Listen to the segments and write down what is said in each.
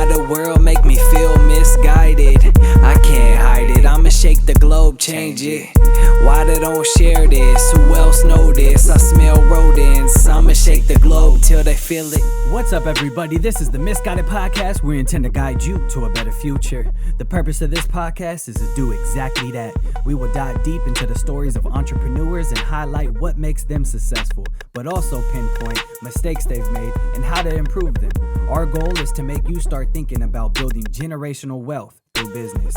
Why the world make me feel misguided? I can't hide it, I'ma shake the globe, change it. Why they don't share this? Who else know this? I smell rodents, I'ma shake the globe till they feel it. What's up, everybody? This is the Misguided Podcast. We intend to guide you to a better future. The purpose of this podcast is to do exactly that. We will dive deep into the stories of entrepreneurs and highlight what makes them successful, but also pinpoint mistakes they've made and how to improve them. Our goal is to make you start thinking about building generational wealth through business.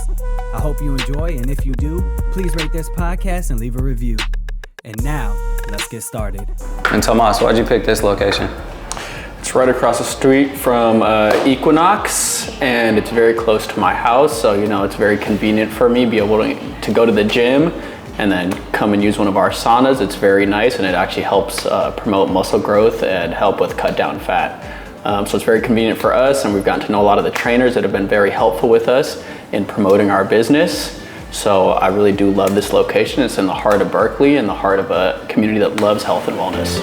I hope you enjoy, and if you do, please rate this podcast and leave a review. And now, let's get started. And Tomas, why'd you pick this location? It's right across the street from Equinox, and it's very close to my house, so it's very convenient for me, be able to go to the gym and then come and use one of our saunas. It's very nice, and it actually helps promote muscle growth and help with cut down fat. So it's very convenient for us, and we've gotten to know a lot of the trainers that have been very helpful with us in promoting our business. So I really do love this location. It's in the heart of Berkeley, in the heart of a community that loves health and wellness.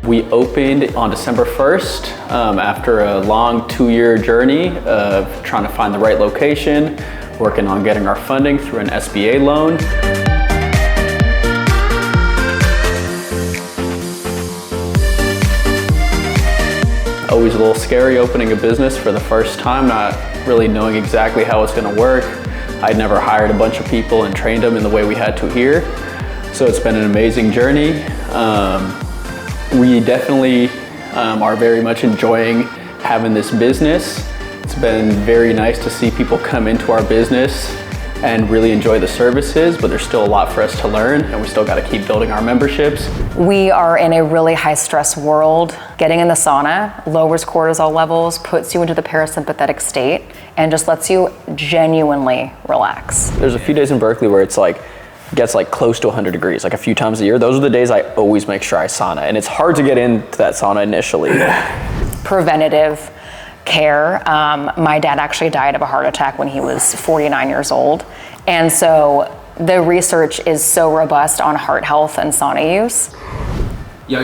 We opened on December 1st after a long 2-year journey of trying to find the right location, working on getting our funding through an SBA loan. Always a little scary opening a business for the first time, not really knowing exactly how it's going to work. I'd never hired a bunch of people and trained them in the way we had to here. So it's been an amazing journey. We definitely are very much enjoying having this business. It's been very nice to see people come into our business and really enjoy the services, but there's still a lot for us to learn, and we still got to keep building our memberships. We are in a really high stress world. Getting in the sauna lowers cortisol levels, puts you into the parasympathetic state, and just lets you genuinely relax. There's a few days in Berkeley where it's gets close to 100 degrees, a few times a year. Those are the days I always make sure I sauna, and it's hard to get into that sauna initially. Preventative care. My dad actually died of a heart attack when he was 49 years old. And so the research is so robust on heart health and sauna use. Yo,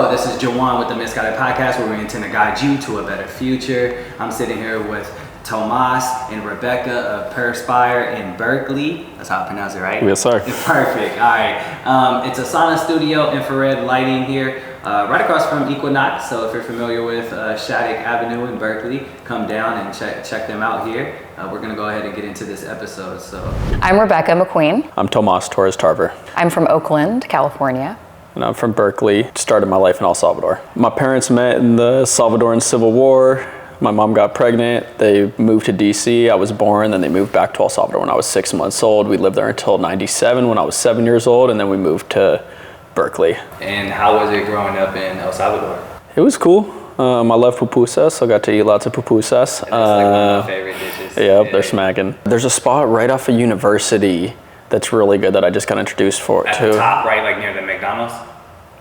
this is Jawan with the Misguided Podcast, where we intend to guide you to a better future. I'm sitting here with Tomas and Rebecca of Perspire in Berkeley. That's how I pronounce it, right? Yes, sir. Perfect. All right. It's a sauna studio, infrared lighting here, right across from Equinox. So if you're familiar with Shattuck Avenue in Berkeley, come down and check them out here. We're going to go ahead and get into this episode. So I'm Rebecca McQueen. I'm Tomas Torres-Tarver. I'm from Oakland, California. And I'm from Berkeley. Started my life in El Salvador. My parents met in the Salvadoran Civil War. My mom got pregnant, they moved to DC, I was born, then they moved back to El Salvador when I was 6 months old. We lived there until 97 when I was 7 years old, and then we moved to Berkeley. And how was it growing up in El Salvador? It was cool. I love pupusas, so I got to eat lots of pupusas. That's one of my favorite dishes. Yep, they're smacking. There's a spot right off of University that's really good that I just got introduced to. At the top, right, near the McDonald's?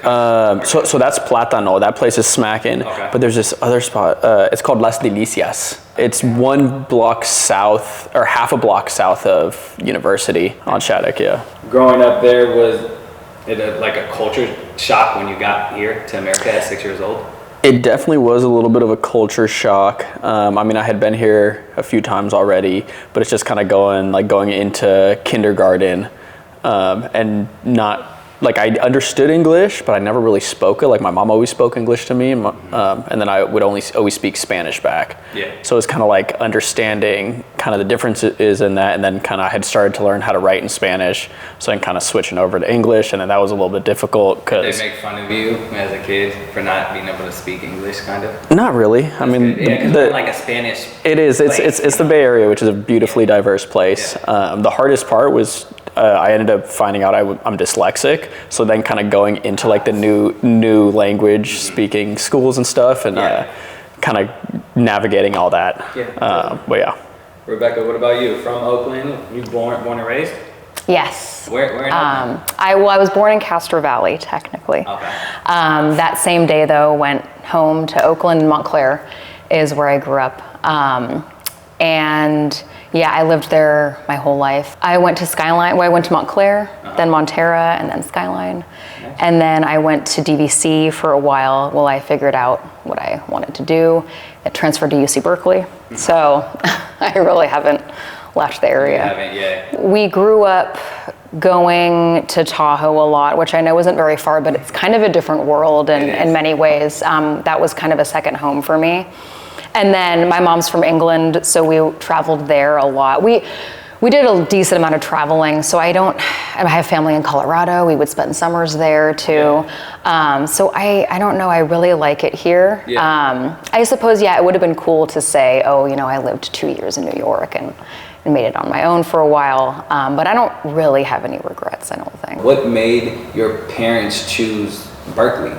So that's Plátano. That place is smacking. Okay. But there's this other spot. It's called Las Delicias. It's 1 block south, or half a block south of University on Shattuck. Yeah. Growing up there, was it a culture shock when you got here to America at 6 years old? It definitely was a little bit of a culture shock. I had been here a few times already, but it's just kind of going into kindergarten, and not. I understood English, but I never really spoke it. My mom always spoke English to me, and then I would always speak Spanish back. Yeah. So it's kind of understanding kind of the differences in that, and then kind of I had started to learn how to write in Spanish, so then kind of switching over to English, and then that was a little bit difficult because they make fun of you as a kid for not being able to speak English, kind of. Not really. A Spanish. It is. It's the Bay Area, which is a beautifully diverse place. Yeah. The hardest part was. I ended up finding out I'm dyslexic, so then kind of going into the new language speaking schools and stuff, and kind of navigating all that. But yeah. Rebecca, what about you? From Oakland? You born and raised? Yes. Where in Oakland? I was born in Castro Valley, technically. Okay. That same day, though, went home to Oakland and Montclair is where I grew up. And yeah, I lived there my whole life. I went to Skyline, I went to Montclair, then Montera, and then Skyline. And then I went to DVC for a while while I figured out what I wanted to do. I transferred to UC Berkeley. So I really haven't left the area. You haven't yet. We grew up going to Tahoe a lot, which I know isn't very far, but it's kind of a different world in many ways. That was kind of a second home for me. And then my mom's from England, so we traveled there a lot. We did a decent amount of traveling, so I have family in Colorado. We would spend summers there too. Yeah. So I don't know, I really like it here. Yeah. I suppose, it would have been cool to say, I lived 2 years in New York and made it on my own for a while. But I don't really have any regrets, I don't think. What made your parents choose Berkeley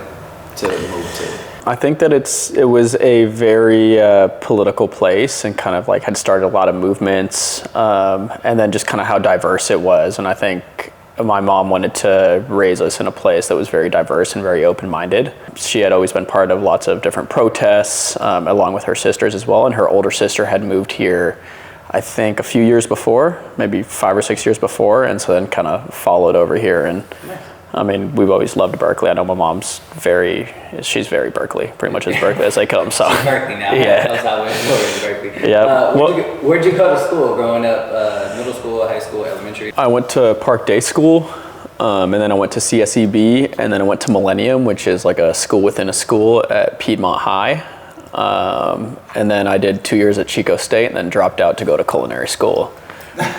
to move to? I think that it was a very political place and kind of like had started a lot of movements, and then just kind of how diverse it was. And I think my mom wanted to raise us in a place that was very diverse and very open-minded. She had always been part of lots of different protests, along with her sisters as well. And her older sister had moved here, I think, a few years before, maybe 5 or 6 years before, and so then kind of followed over here. And I mean, we've always loved Berkeley. I know my mom's she's very Berkeley, pretty much as Berkeley as they come. So She's Berkeley now. Yeah. That's how we're in Berkeley. Yeah. Where'd you go to school growing up? Middle school, high school, elementary? I went to Park Day School, and then I went to CSEB, and then I went to Millennium, which is like a school within a school at Piedmont High. And then I did 2 years at Chico State, and then dropped out to go to culinary school.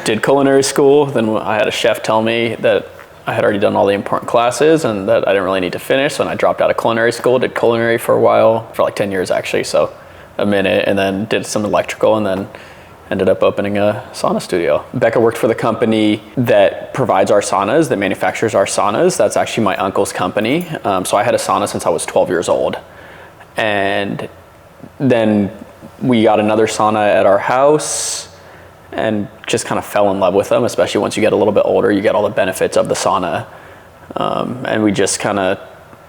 Did culinary school, then I had a chef tell me that I had already done all the important classes and that I didn't really need to finish, so I dropped out of culinary school, did culinary for a while, for like 10 years actually, so a minute, and then did some electrical, and then ended up opening a sauna studio. Becca worked for the company that provides our saunas, that manufactures our saunas. That's actually my uncle's company. So I had a sauna since I was 12 years old. And then we got another sauna at our house and just kind of fell in love with them, especially once you get a little bit older, you get all the benefits of the sauna. And we just kind of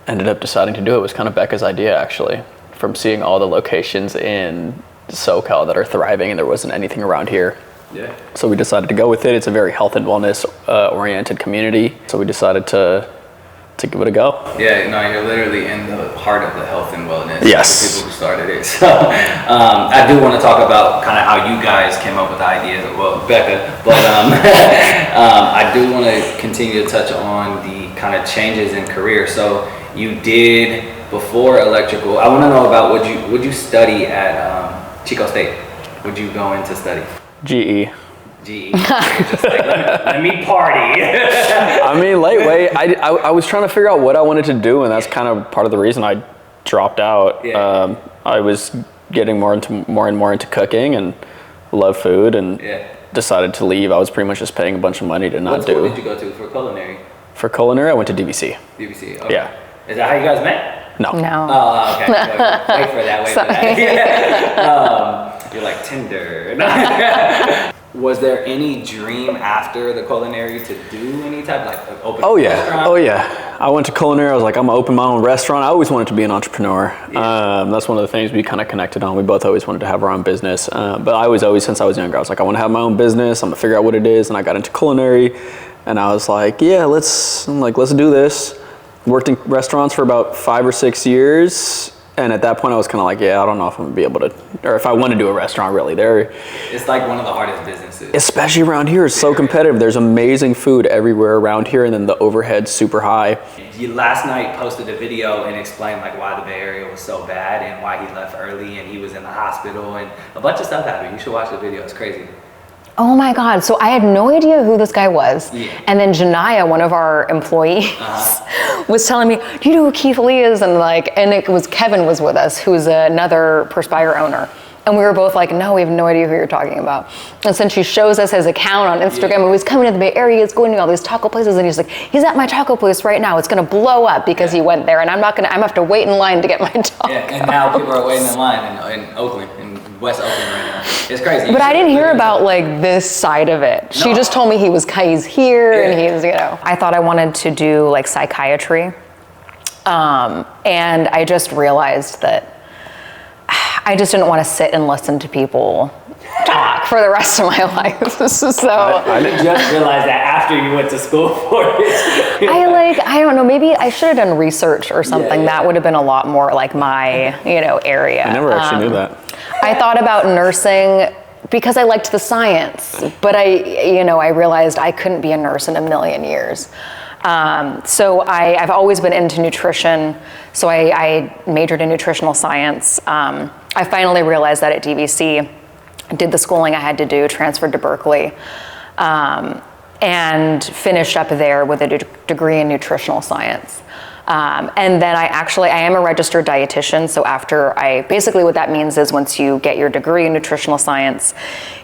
ended up deciding to do it. It was kind of Becca's idea, actually, from seeing all the locations in SoCal that are thriving and there wasn't anything around here. Yeah. So we decided to go with it. It's a very health and wellness oriented community. So we decided to give it a go. Yeah, no, you're literally in the heart of the health and wellness. Yes. The people who started it. So I do want to talk about kind of how you guys came up with the ideas, well, Becca, but I do want to continue to touch on the kind of changes in career. So you did, before electrical, I want to know about would you study at Chico State? Would you go in to study? GE. Just like, let me party. I mean, lightweight. I was trying to figure out what I wanted to do, and that's kind of part of the reason I dropped out. Yeah. I was getting more and more into cooking and love food, and decided to leave. I was pretty much just paying a bunch of money to not what do. What school did you go to for culinary? For culinary, I went to DVC. DVC. Okay. Yeah. Is that how you guys met? No. Oh, okay. Wait for that. You're like Tinder. Was there any dream after the culinary to do any type, like open a restaurant? Oh yeah. I went to culinary. I was like, I'm gonna open my own restaurant. I always wanted to be an entrepreneur. Yeah. That's one of the things we kind of connected on. We both always wanted to have our own business. But I was always, since I was younger, I was like, I want to have my own business. I'm gonna figure out what it is. And I got into culinary, and I was like, let's do this. Worked in restaurants for about 5 or 6 years. And at that point I was kind of like, I don't know if I'm gonna be able to, or if I want to do a restaurant really. It's like one of the hardest businesses. Especially around here, it's so competitive. There's amazing food everywhere around here, and then the overhead's super high. You last night posted a video and explained like why the Bay Area was so bad and why he left early and he was in the hospital and a bunch of stuff happened. You should watch the video, it's crazy. Oh my God, so I had no idea who this guy was. Yeah. And then Janaya, one of our employees, was telling me, do you know who Keith Lee is? And it was Kevin was with us, who's another Perspire owner. And we were both like, no, we have no idea who you're talking about. And since she shows us his account on Instagram, and he's coming to the Bay Area, he's going to all these taco places, and he's like, he's at my taco place right now. It's gonna blow up because he went there, and I'm gonna have to wait in line to get my taco. Yeah, and now people are waiting in line in Oakland, in West Oakland right now. It's crazy. But I didn't hear about like this side of it. She just told me he's here and he's, I thought I wanted to do like psychiatry. And I just realized that I just didn't want to sit and listen to people talk for the rest of my life. So I just realized that after you went to school for it. I don't know, maybe I should have done research or something. Yeah. That would have been a lot more like my, area. I never actually knew that. I thought about nursing because I liked the science, but I realized I couldn't be a nurse in a million years. So I've always been into nutrition. So I majored in nutritional science. I finally realized that at DVC, did the schooling I had to do, transferred to Berkeley, and finished up there with a degree in nutritional science. And then I am a registered dietitian. So basically what that means is once you get your degree in nutritional science,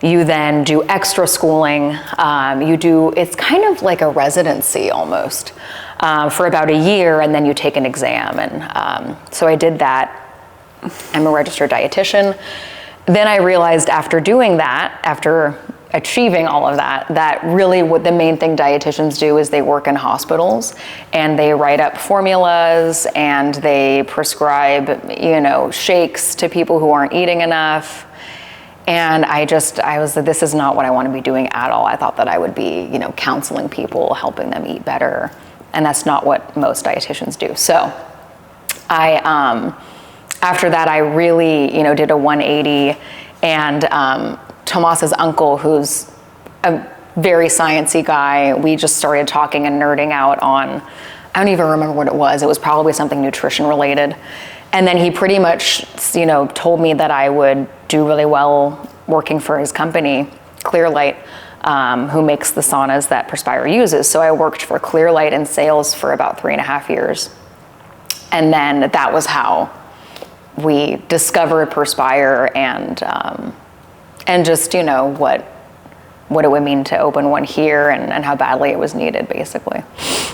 you then do extra schooling. It's kind of like a residency almost, for about a year, and then you take an exam. And so I did that. I'm a registered dietitian. Then I realized after doing that, after achieving all of that, that really what the main thing dietitians do is they work in hospitals and they write up formulas and they prescribe, shakes to people who aren't eating enough. And I was like, this is not what I want to be doing at all. I thought that I would be, counseling people, helping them eat better. And that's not what most dietitians do. So after that, I really, did a 180, and Tomas's uncle, who's a very sciencey guy, we just started talking and nerding out on, I don't even remember what it was. It was probably something nutrition related. And then he pretty much, told me that I would do really well working for his company, Clearlight, who makes the saunas that Perspire uses. So I worked for Clearlight in sales for about 3.5 years. And then that was how we discovered Perspire and just, what it would mean to open one here and how badly it was needed, basically.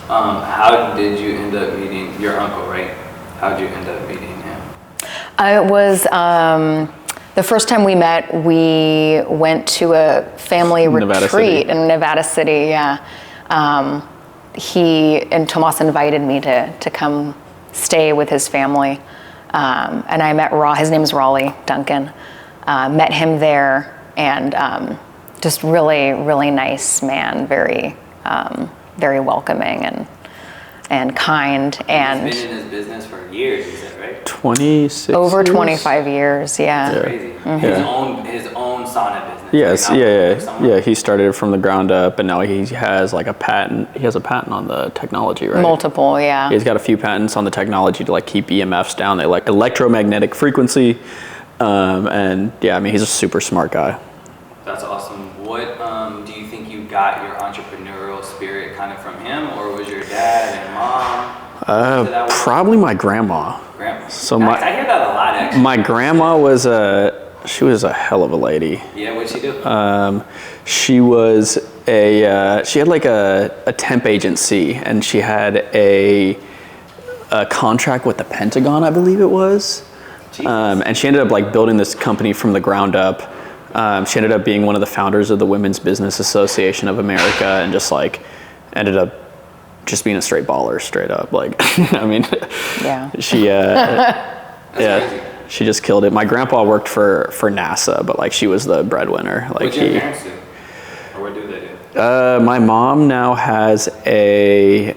How did you end up meeting your uncle, right? How did you end up meeting him? It was the first time we met, we went to a family retreat in Nevada City. Yeah. He and Tomas invited me to come stay with his family. And I met his name is Raleigh Duncan. Met him there, and just really, really nice man, very, very welcoming and kind. And he's been in his business for years, you said, right? 26 over years? 25 years, yeah. That's crazy. Mm-hmm. His own sauna business. Yes, right? yeah. He started it from the ground up, and now he has like a patent. He has a patent on the technology, right? Multiple, yeah. He's got a few patents on the technology to keep EMFs down. They like electromagnetic frequency, and yeah, he's a super smart guy. That's awesome. What do you think you got your entrepreneurial spirit kind of from him, or was your dad and mom? Probably my grandma. So nice. I hear that a lot, actually. My grandma was she was a hell of a lady. Yeah, what'd she do? She was she had like a temp agency, and she had a contract with the Pentagon, I believe it was. And she ended up building this company from the ground up. She ended up being one of the founders of the Women's Business Association of America, and just ended up just being a straight baller, straight up. Yeah. She Crazy. she just killed it. My grandpa worked for NASA, but she was the breadwinner. What your parents do? Or what do they do? My mom now has a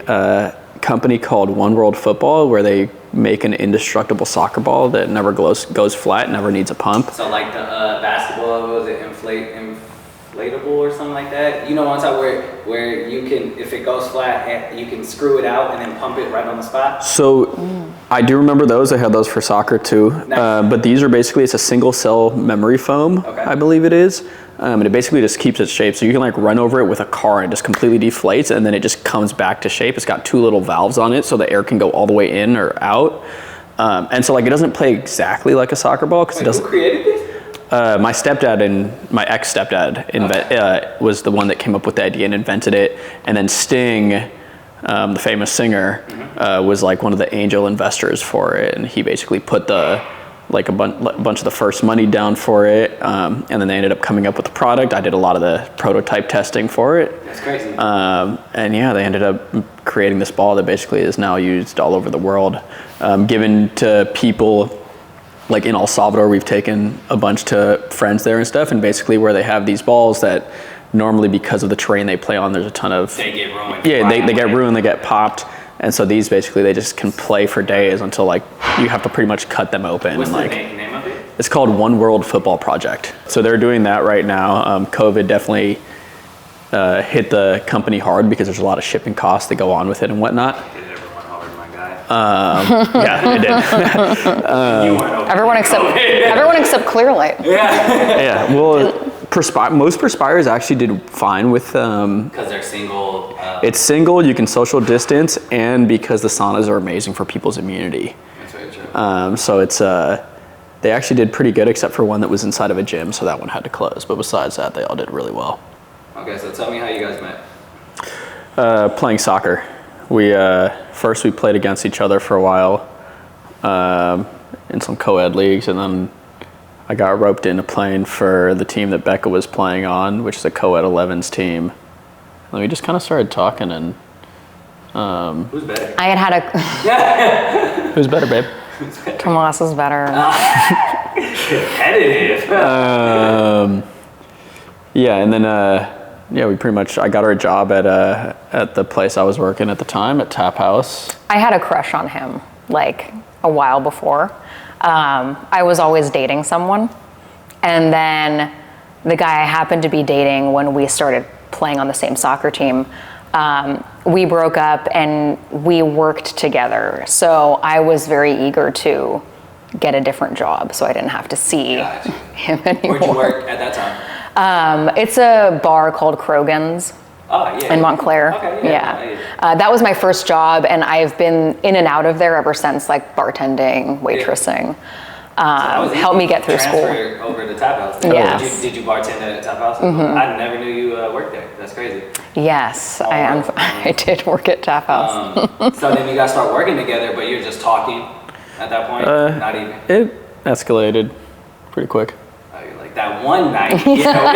company called One World Football, where they make an indestructible soccer ball that never goes flat, never needs a pump. So like the basketball, was it inflatable or something like that? One time where you can, if it goes flat, you can screw it out and then pump it right on the spot? So I do remember those. I had those for soccer too. Nice. But these are basically, it's a single cell memory foam, okay. I believe it is. And it basically just keeps its shape. So you can run over it with a car and it just completely deflates, and then it just comes back to shape. It's got 2 little valves on it so the air can go all the way in or out. And so it doesn't play exactly like a soccer ball, because it doesn't. Who created this? My stepdad and my ex-stepdad was the one that came up with the idea and invented it. And then Sting, the famous singer, was one of the angel investors for it. And he basically put a bunch of the first money down for it, and then they ended up coming up with the product. I did a lot of the prototype testing for it. That's crazy. And yeah, they ended up creating this ball that basically is now used all over the world, given to people like in El Salvador, we've taken a bunch to friends there and stuff, and basically where they have these balls that normally because of the terrain they play on, there's a ton of... They get ruined. Yeah, they get ruined, they get popped. And so these basically, they just can play for days until like, you have to pretty much cut them open. What's and, the like, name of it? It's called One World Football Project. So they're doing that right now. COVID definitely hit the company hard because there's a lot of shipping costs that go on with it and whatnot. Did it ever run hard, my guy? Yeah, it did. You weren't open. Everyone except Clearlight. Yeah, well, most Perspires actually did fine with... Because they're single. It's single, you can social distance, and because the saunas are amazing for people's immunity. That's very true. So it's... they actually did pretty good except for one that was inside of a gym, so that one had to close. But besides that, they all did really well. Okay, so tell me how you guys met. Playing soccer. First we played against each other for a while in some co-ed leagues, and then I got roped into playing for the team that Becca was playing on, which is a co-ed 11s team. And we just kind of started talking, and Who's better? I had a... who's better, babe? Tomas is better. Competitive. Yeah, and then we pretty much, I got her a job at the place I was working at the time, at Tap House. I had a crush on him like a while before. I was always dating someone, and then the guy I happened to be dating when we started playing on the same soccer team, we broke up and we worked together. So I was very eager to get a different job so I didn't have to see him anymore. Where'd you work at that time? It's a bar called Krogan's. Oh, yeah. In Montclair. Okay, yeah. That was my first job, and I've been in and out of there ever since, like bartending, waitressing. Helped me get through school. Transfer over to Tap House. Yes. Did you bartend at Tap House? Mm-hmm. I never knew you worked there. That's crazy. Yes, I did work at Tap House. So then you guys start working together, but you're just talking at that point? Not even? It escalated pretty quick. Oh, you're like, that one night, you know?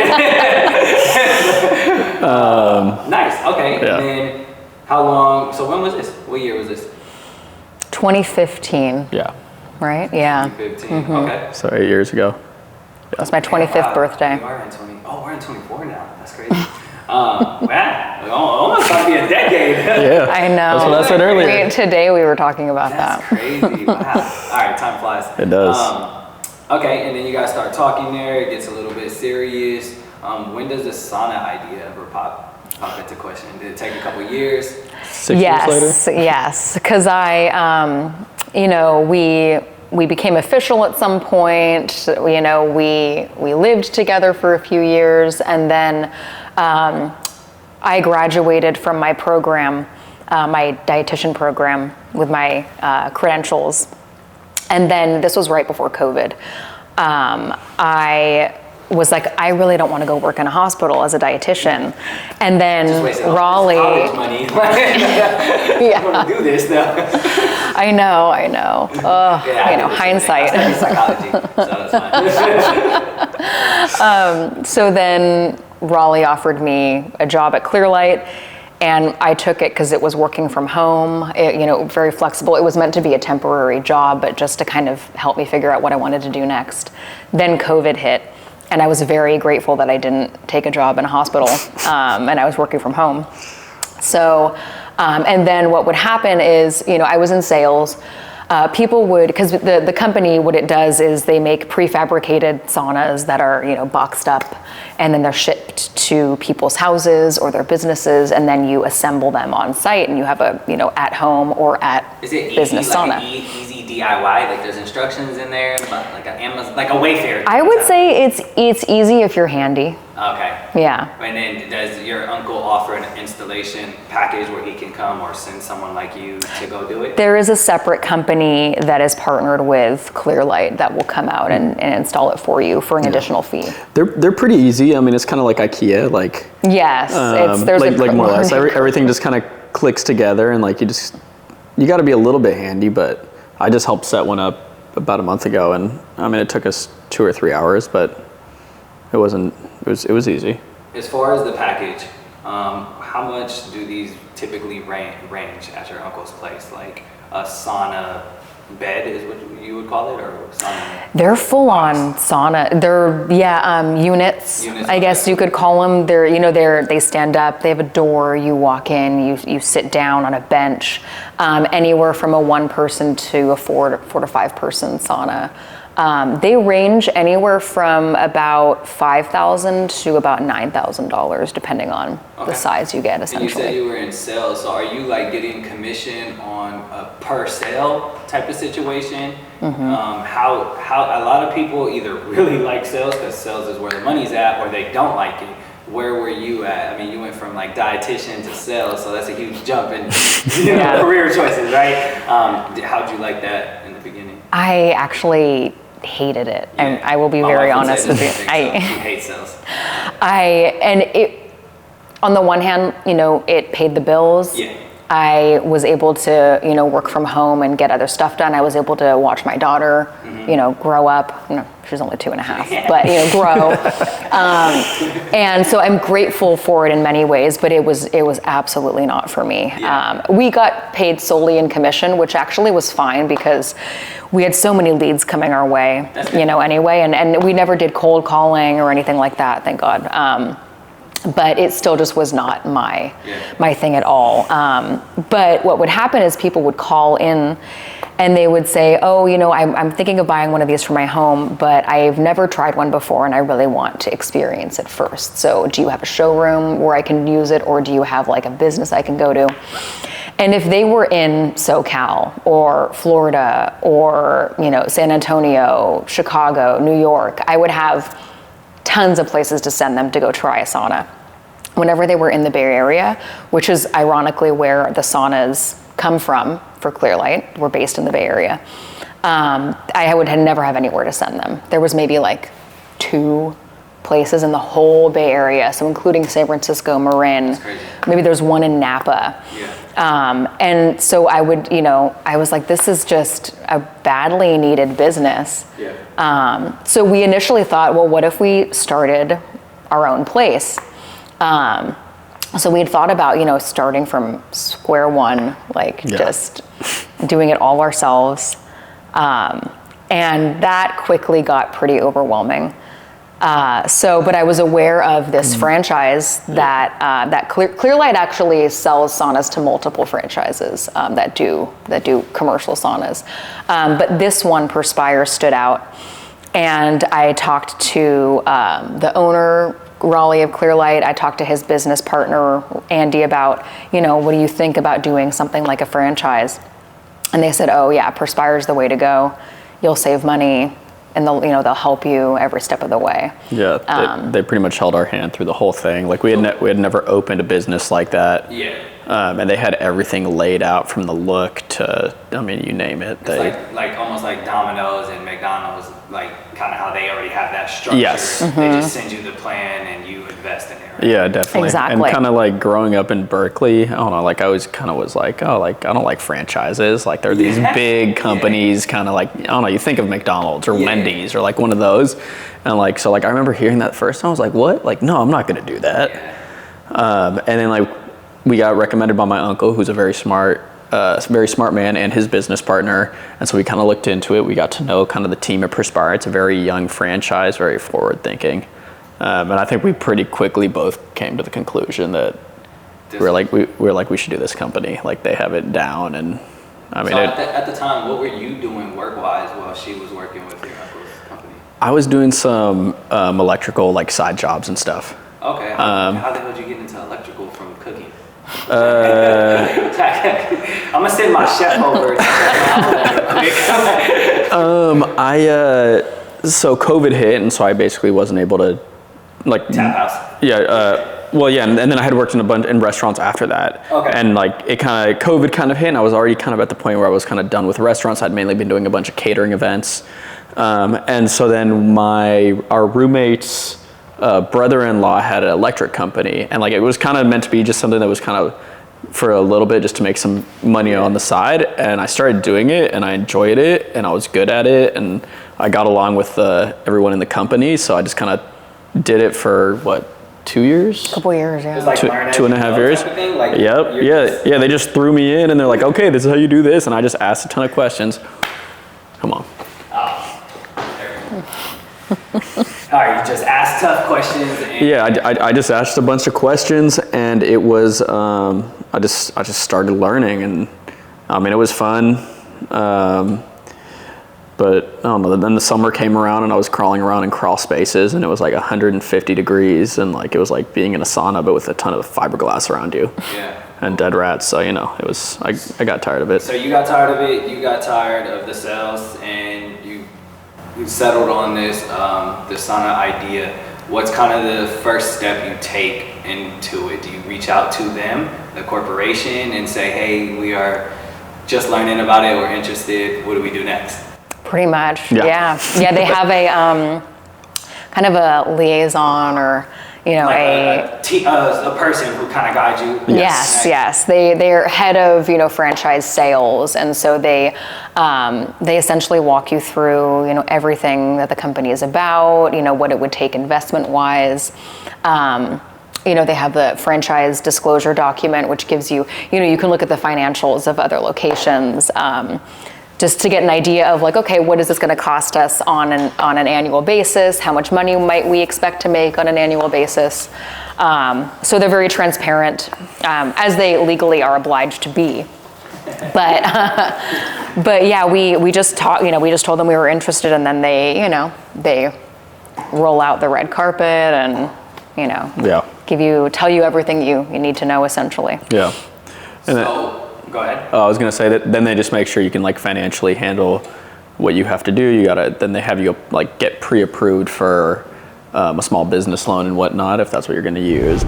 Nice, okay. Yeah. And then how long, so when was this? What year was this? 2015, Yeah, right? Yeah. 2015, okay. so 8 years ago. That's my 25th Wow, birthday. We are in we're in 24 now. That's crazy. Wow, almost about to be a decade. Yeah, I know. that's what I said earlier. Today we were talking about That's that. crazy. Wow. All right, time flies. It does. Okay, and then you guys start talking there. It gets a little bit serious. When does the sauna idea ever pop into question? Did it take a couple years? 6 years later? Yes, because we became official at some point. We lived together for a few years, and then I graduated from my program, my dietitian program, with my credentials. And then this was right before COVID. I was like, I really don't want to go work in a hospital as a dietitian. And then Raleigh. College money. Yeah. I want to do this now. I know. Hindsight. I studied psychology, so that's fine. So then Raleigh offered me a job at Clearlight, and I took it because it was working from home, very flexible. It was meant to be a temporary job, but just to kind of help me figure out what I wanted to do next. Then COVID hit, and I was very grateful that I didn't take a job in a hospital, and I was working from home. So, and then what would happen is, I was in sales. People would, because the company, what it does is they make prefabricated saunas that are, boxed up, and then they're shipped to people's houses or their businesses, and then you assemble them on site, and you have a, at home or at business sauna. Easy DIY? Like there's instructions in there, like a Amazon, like a Wayfair. I would say it's easy if you're handy. Okay. Yeah. And then does your uncle offer an installation package where he can come or send someone like you to go do it? There is a separate company that is partnered with Clearlight that will come out and install it for you for an additional fee. They're pretty easy. I mean, it's kind of like IKEA, like. Yes, there's like more or less. Everything just kind of clicks together, and like you got to be a little bit handy. But I just helped set one up about a month ago, and I mean, it took us 2 or 3 hours, but it wasn't. It was easy. As far as the package, how much do these typically range at your uncle's place? Like a sauna, bed is what you would call it, or sauna? They're full on sauna. They're units. I guess you could call them. They stand up. They have a door. You walk in. You sit down on a bench. Anywhere from a 1-person to a 4 to 5 person sauna. They range anywhere from about $5,000 to about $9,000, depending on the size you get, essentially. And you said you were in sales, so are you like getting commission on a per sale type of situation? How a lot of people either really like sales because sales is where the money's at, or they don't like it. Where were you at? I mean, you went from like dietitian to sales, so that's a huge jump in career choices, right? How'd you like that in the beginning? I actually hated it, and I will be very honest with you. I hate sales. On the one hand, it paid the bills. Yeah. I was able to, work from home and get other stuff done. I was able to watch my daughter, grow up. She's only 2.5, but grow. And so I'm grateful for it in many ways, but it was absolutely not for me. Yeah. We got paid solely in commission, which actually was fine because we had so many leads coming our way, anyway, and we never did cold calling or anything like that, thank God. But it still just was not my thing at all. But what would happen is people would call in and they would say, oh, I'm thinking of buying one of these for my home, but I've never tried one before and I really want to experience it first. So do you have a showroom where I can use it, or do you have like a business I can go to? And if they were in SoCal or Florida or, San Antonio, Chicago, New York, I would have tons of places to send them to go try a sauna. Whenever they were in the Bay Area, which is ironically where the saunas come from for Clearlight, we're based in the Bay Area, I would never have anywhere to send them. There was maybe like 2 places in the whole Bay Area, so including San Francisco, Marin, maybe there's one in Napa. And so I would, I was like, this is just a badly needed business. So we initially thought, well, what if we started our own place? So we had thought about, starting from square one, just doing it all ourselves. And that quickly got pretty overwhelming. But I was aware of this franchise that Clearlight actually sells saunas to multiple franchises that do commercial saunas. But this one, Perspire, stood out, and I talked to the owner, Raleigh of Clearlight. I talked to his business partner, Andy, about what do you think about doing something like a franchise? And they said, oh yeah, Perspire is the way to go. You'll save money. And they'll help you every step of the way. Yeah, they pretty much held our hand through the whole thing. Like we had never opened a business like that. Yeah. And they had everything laid out from the look to, you name it. It's like almost like Domino's and McDonald's, like kind of how they already have that structure. Yes. They just send you the plan and you invest in it. Right? Yeah, definitely. Exactly. And kind of like growing up in Berkeley, I don't know, like I always kind of was like, oh, like I don't like franchises. Like they're these big companies, kind of like, I don't know, you think of McDonald's or Wendy's or like one of those. And like, so like I remember hearing that first time, I was like, what? Like, no, I'm not going to do that. And then like we got recommended by my uncle, who's a very smart man, and his business partner. And so we kind of looked into it. We got to know kind of the team at Perspire. It's a very young franchise, very forward thinking. And I think we pretty quickly both came to the conclusion that we're like we should do this company. Like they have it down. And I mean, so at the time, what were you doing work-wise while she was working with your uncle's company? I was doing some electrical like side jobs and stuff. Okay. How the hell did you get into electrical from cooking? I'm gonna send my chef over. So COVID hit, and so I basically wasn't able to like tap house. And then I had worked in a bunch in restaurants after that. Okay. And like COVID kind of hit, and I was already kind of at the point where I was kind of done with restaurants. I'd mainly been doing a bunch of catering events, and so then our roommate's brother-in-law had an electric company, and like it was kind of meant to be just something that was kind of for a little bit just to make some money on the side. And I started doing it, and I enjoyed it, and I was good at it, and I got along with everyone in the company. So I just kind of did it for 2 years? A couple years, yeah. Like 2.5 years. Like Yep. Yeah. They just threw me in, and they're like, okay, this is how you do this, and I just asked a ton of questions. Come on. All right, you just asked tough questions. And Yeah, I just asked a bunch of questions, and it was I just started learning, and I mean it was fun, but I don't know. Then the summer came around, and I was crawling around in crawl spaces, and it was like 150 degrees, and like it was like being in a sauna, but with a ton of fiberglass around you. Yeah. And dead rats. So it was I got tired of it. So you got tired of it. You got tired of the sales, and you settled on this the sauna idea. What's kind of the first step you take into it? Do you reach out to them, the corporation, and say, hey, we are just learning about it, we're interested, what do we do next? Pretty much, Yeah. yeah. They have a kind of a liaison, or Like a person who kind of guides you. Yes. They're head of franchise sales, and so they essentially walk you through everything that the company is about, what it would take investment wise. They have the franchise disclosure document, which gives you you can look at the financials of other locations. Just to get an idea of like, okay, what is this going to cost us on an annual basis? How much money might we expect to make on an annual basis? So they're very transparent, as they legally are obliged to be. But yeah, we just talked. We just told them we were interested, and then they roll out the red carpet and tell you everything you need to know essentially. Yeah. And Go ahead. I was gonna say that then they just make sure you can like financially handle what you have to do. Then they have you like get pre-approved for a small business loan and whatnot if that's what you're gonna use.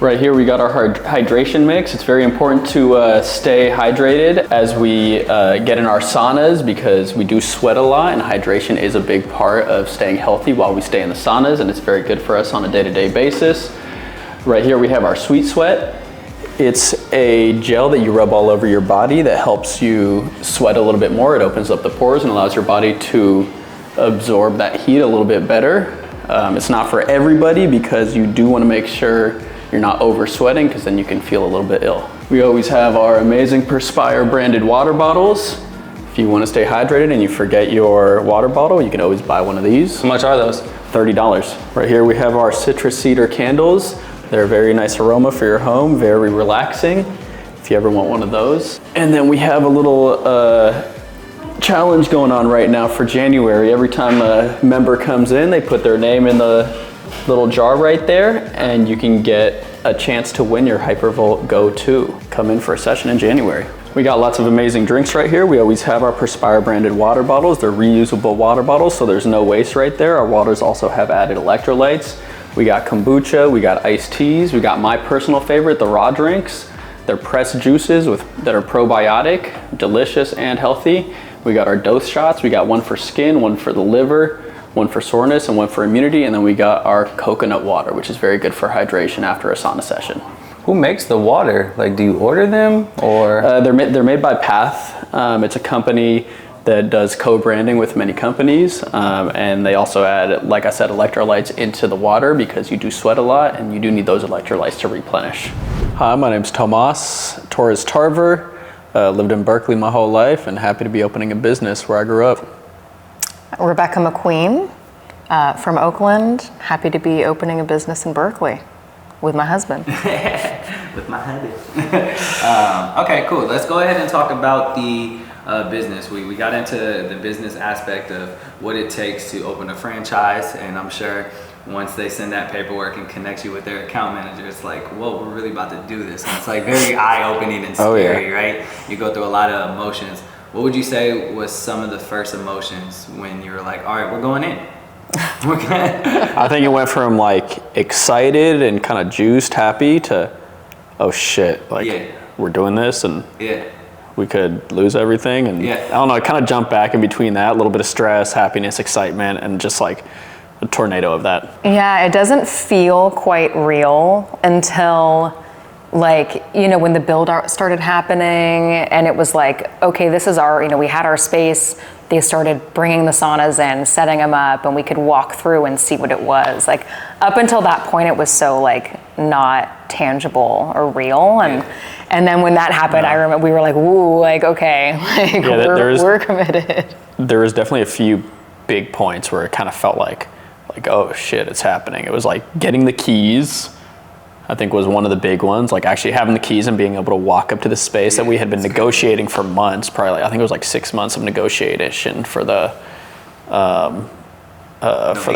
Right here we got our hydration mix. It's very important to stay hydrated as we get in our saunas because we do sweat a lot, and hydration is a big part of staying healthy while we stay in the saunas, and it's very good for us on a day-to-day basis. Right here we have our Sweet Sweat. It's a gel that you rub all over your body that helps you sweat a little bit more. It opens up the pores and allows your body to absorb that heat a little bit better. It's not for everybody because you do want to make sure you're not over sweating because then you can feel a little bit ill. We always have our amazing Perspire branded water bottles. If you want to stay hydrated and you forget your water bottle, you can always buy one of these. How much are those? $30. Right here we have our citrus cedar candles. They're a very nice aroma for your home, very relaxing if you ever want one of those. And then we have a little challenge going on right now for January. Every time a member comes in, they put their name in the little jar right there, and you can get a chance to win your Hypervolt Go 2. Come in for a session in January. We got lots of amazing drinks right here. We always have our Perspire branded water bottles. They're reusable water bottles, so there's no waste right there. Our waters also have added electrolytes. We got kombucha, we got iced teas, we got my personal favorite, the raw drinks. They're pressed juices that are probiotic, delicious and healthy. We got our dose shots. We got one for skin, one for the liver, one for soreness, and one for immunity. And then we got our coconut water, which is very good for hydration after a sauna session. Who makes the water? Like, do you order them or? They're made by Path. It's a company that does co-branding with many companies. And they also add, like I said, electrolytes into the water because you do sweat a lot and you do need those electrolytes to replenish. Hi, my name's Tomas Torres Tarver. Lived in Berkeley my whole life and happy to be opening a business where I grew up. Rebecca McQueen from Oakland, happy to be opening a business in Berkeley with my husband. With my hubby. Okay, cool. Let's go ahead and talk about the business. We got into the business aspect of what it takes to open a franchise, and I'm sure once they send that paperwork and connect you with their account manager, it's like, whoa, we're really about to do this. And it's like very eye-opening and scary, right? You go through a lot of emotions. What would you say was some of the first emotions when you were like, all right, we're going in? I think it went from like excited and kind of juiced, happy to, oh shit, like we're doing this and we could lose everything. And I don't know, I kind of jumped back in between that, a little bit of stress, happiness, excitement, and just like a tornado of that. Yeah, it doesn't feel quite real until like, you know, when the build out started happening and it was like, okay, this is our, you know, we had our space, they started bringing the saunas in, setting them up, and we could walk through and see what it was. Like, up until that point, it was so like not tangible or real. And then when that happened, I remember we were like, ooh, like, okay, like we're committed. There was definitely a few big points where it kind of felt like, oh shit, it's happening. It was like getting the keys, I think was one of the big ones, like actually having the keys and being able to walk up to the space that we had been negotiating for months, probably, I think it was like 6 months of negotiation for the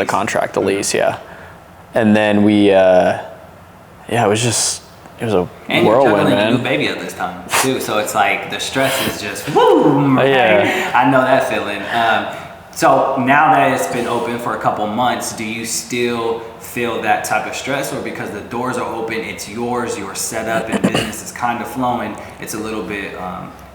contract, the lease, yeah. And then we, it was a and whirlwind, you're man. a new baby at this time too, so it's like the stress is just boom. Right? Yeah. I know that feeling. So now that it's been open for a couple months, do you still feel that type of stress, or because the doors are open, it's yours, your setup and business is kind of flowing, it's a little bit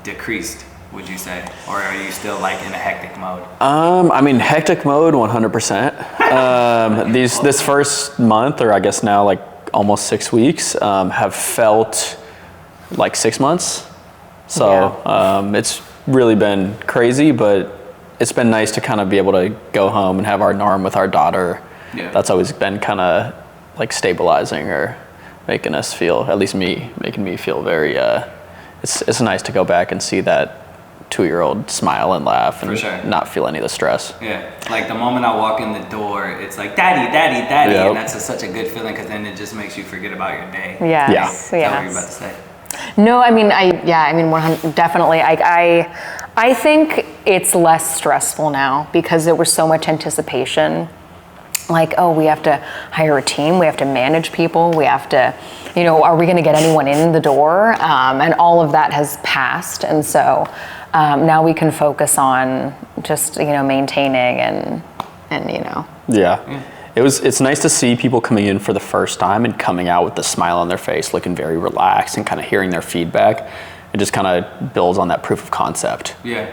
decreased, would you say? Or are you still like in a hectic mode? I mean, hectic mode, 100%. This first month, or I guess now like almost 6 weeks, have felt like 6 months. So it's really been crazy, but it's been nice to kind of be able to go home and have our norm with our daughter. Yeah. That's always been kind of like stabilizing, or making us feel, at least making me feel very, it's nice to go back and see that 2-year-old smile and laugh and not feel any of the stress. Yeah, like the moment I walk in the door, it's like daddy, daddy, daddy, and that's such a good feeling, because then it just makes you forget about your day. Yes. Is that what you're about to say? No, I mean, definitely. I think it's less stressful now because there was so much anticipation. Like, oh, we have to hire a team, we have to manage people, we have to, you know, are we going to get anyone in the door? And all of that has passed, and so now we can focus on just, you know, maintaining and you know. Yeah. It's nice to see people coming in for the first time and coming out with the smile on their face, looking very relaxed, and kind of hearing their feedback. It just kind of builds on that proof of concept. Yeah.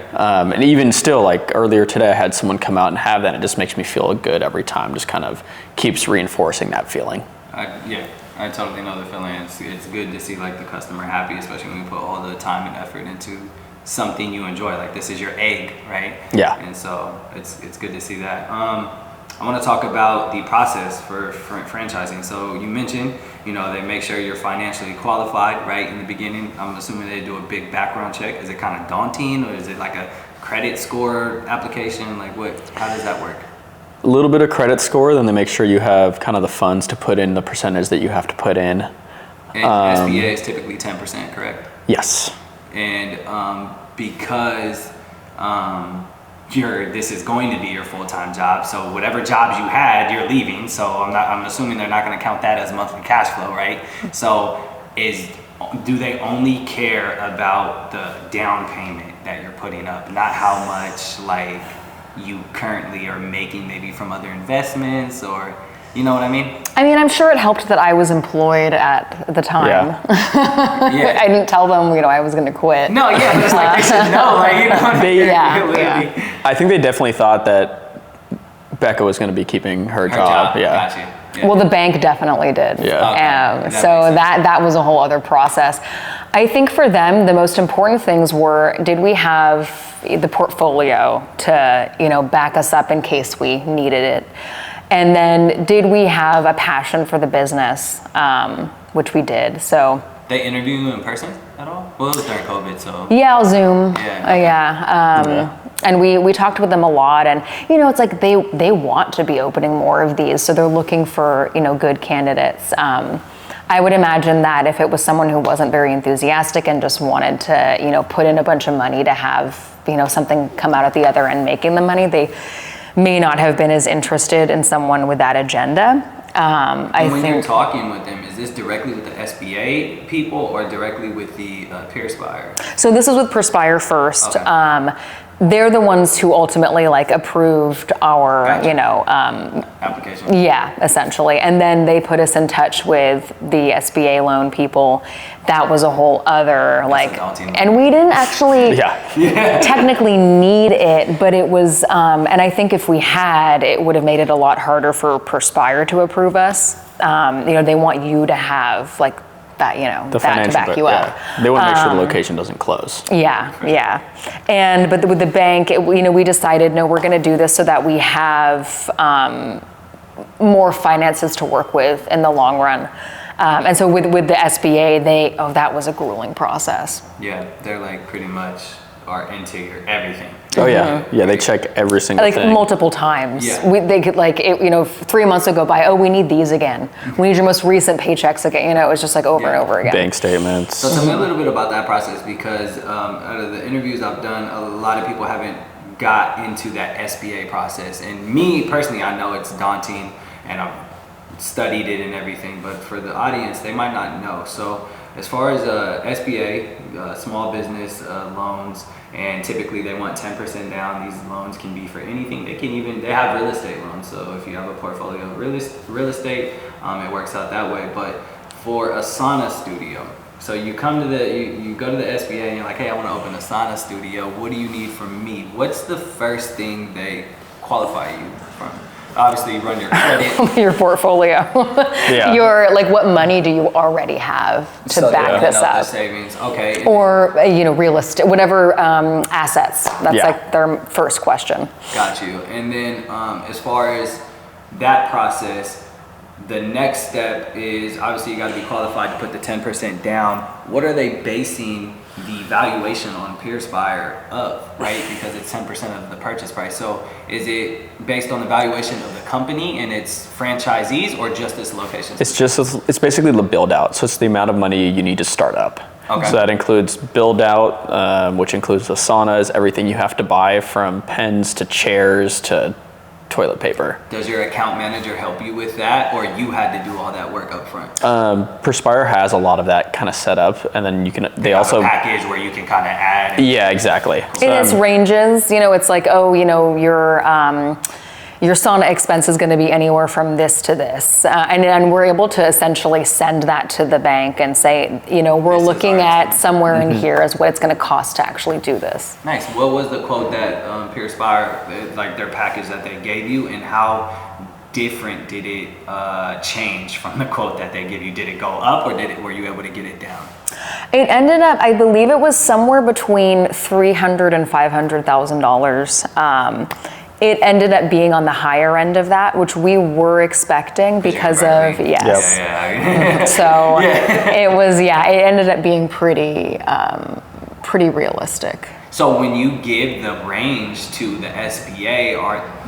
And even still, like earlier today, I had someone come out and have that. It just makes me feel good every time. Just kind of keeps reinforcing that feeling. I totally know the feeling. It's good to see like the customer happy, especially when you put all the time and effort into something you enjoy. Like, this is your egg, right? Yeah. And so it's good to see that. I want to talk about the process for franchising. So you mentioned, you know, they make sure you're financially qualified, right, in the beginning. I'm assuming they do a big background check. Is it kind of daunting, or is it like a credit score application? Like, how does that work? A little bit of credit score, then they make sure you have kind of the funds to put in the percentage that you have to put in. And SBA is typically 10%, correct? Yes. And because this is going to be your full-time job, so whatever jobs you had, you're leaving, so I'm assuming they're not going to count that as monthly cash flow, right? So do they only care about the down payment that you're putting up, not how much like you currently are making maybe from other investments, or you know what I mean? I mean, I'm sure it helped that I was employed at the time. Yeah. I didn't tell them, you know, I was going to quit. No, yeah, but it's like they should know, like, you know. I think they definitely thought that Becca was going to be keeping her job. Yeah. Gotcha. Yeah. Well, the bank definitely did. Yeah. Okay. So that was a whole other process. I think for them, the most important things were, did we have the portfolio to, you know, back us up in case we needed it? And then did we have a passion for the business, which we did. So they interview you in person at all? Well, it was during COVID, so. Yeah, I'll Zoom. And we talked with them a lot, and you know, it's like they want to be opening more of these, so they're looking for, you know, good candidates. I would imagine that if it was someone who wasn't very enthusiastic and just wanted to, you know, put in a bunch of money to have, you know, something come out at the other end making the money, they may not have been as interested in someone with that agenda. When you're talking with them, is this directly with the SBA people or directly with the Perspire? So this was with Perspire first. Okay. They're the ones who ultimately like approved our, you know, application. Yeah, essentially. And then they put us in touch with the SBA loan people. That was a whole other and we didn't actually technically need it, but it was, and I think if we had, it would have made it a lot harder for Perspire to approve us. You know, they want you to have like that, you know, The that to financial, back you up. yeah. They want to make sure the location doesn't close. Yeah. But with the bank, we decided, no, we're going to do this so that we have more finances to work with in the long run. And so with the SBA, that was a grueling process. Yeah, they're like pretty much are into your everything. Oh yeah, they check every single Like thing. multiple times. Yeah. They could 3 months would go by. Oh, we need these again. We need your most recent paychecks again. It was just like over and over again. Bank statements. So tell me a little bit about that process, because out of the interviews I've done, a lot of people haven't got into that SBA process. And me personally, I know it's daunting and I've studied it and everything, but for the audience, they might not know. So as far as SBA, small business loans, and typically they want 10% down. These loans can be for anything. They have real estate loans. So if you have a portfolio of real estate, it works out that way. But for a sauna studio, so you come to you go to the SBA and you're like, hey, I want to open a sauna studio. What do you need from me? What's the first thing they qualify you from? Obviously, you run your credit. Your portfolio. Yeah. What money do you already have to back this up? The savings, okay. Or, real estate, whatever assets. That's like their first question. Got you. And then as far as that process, the next step is obviously you got to be qualified to put the 10% down. What are they basing the valuation on Perspire of, right? Because it's 10% of the purchase price. So is it based on the valuation of the company and its franchisees, or just this location? It's basically the build out. So it's the amount of money you need to start up. Okay. So that includes build out, which includes the saunas, everything you have to buy from pens to chairs to toilet paper. Does your account manager help you with that, or you had to do all that work up front? Perspire has a lot you kind of set up, and then they have also a package where you can kind of add. Yeah, exactly. So, And it's ranges, it's like, your sauna expense is going to be anywhere from this to this. And we're able to essentially send that to the bank and say, we're looking at somewhere in here is what it's going to cost to actually do this. Nice. What was the quote that Perspire, like their package that they gave you, and how different did it change from the quote that they give you? Did it go up, or were you able to get it down? It ended up, I believe it was somewhere between $300,000 and $500,000. It ended up being on the higher end of that, which we were expecting because of, yes. Yeah. So it was, it ended up being pretty realistic. So when you give the range to the SBA,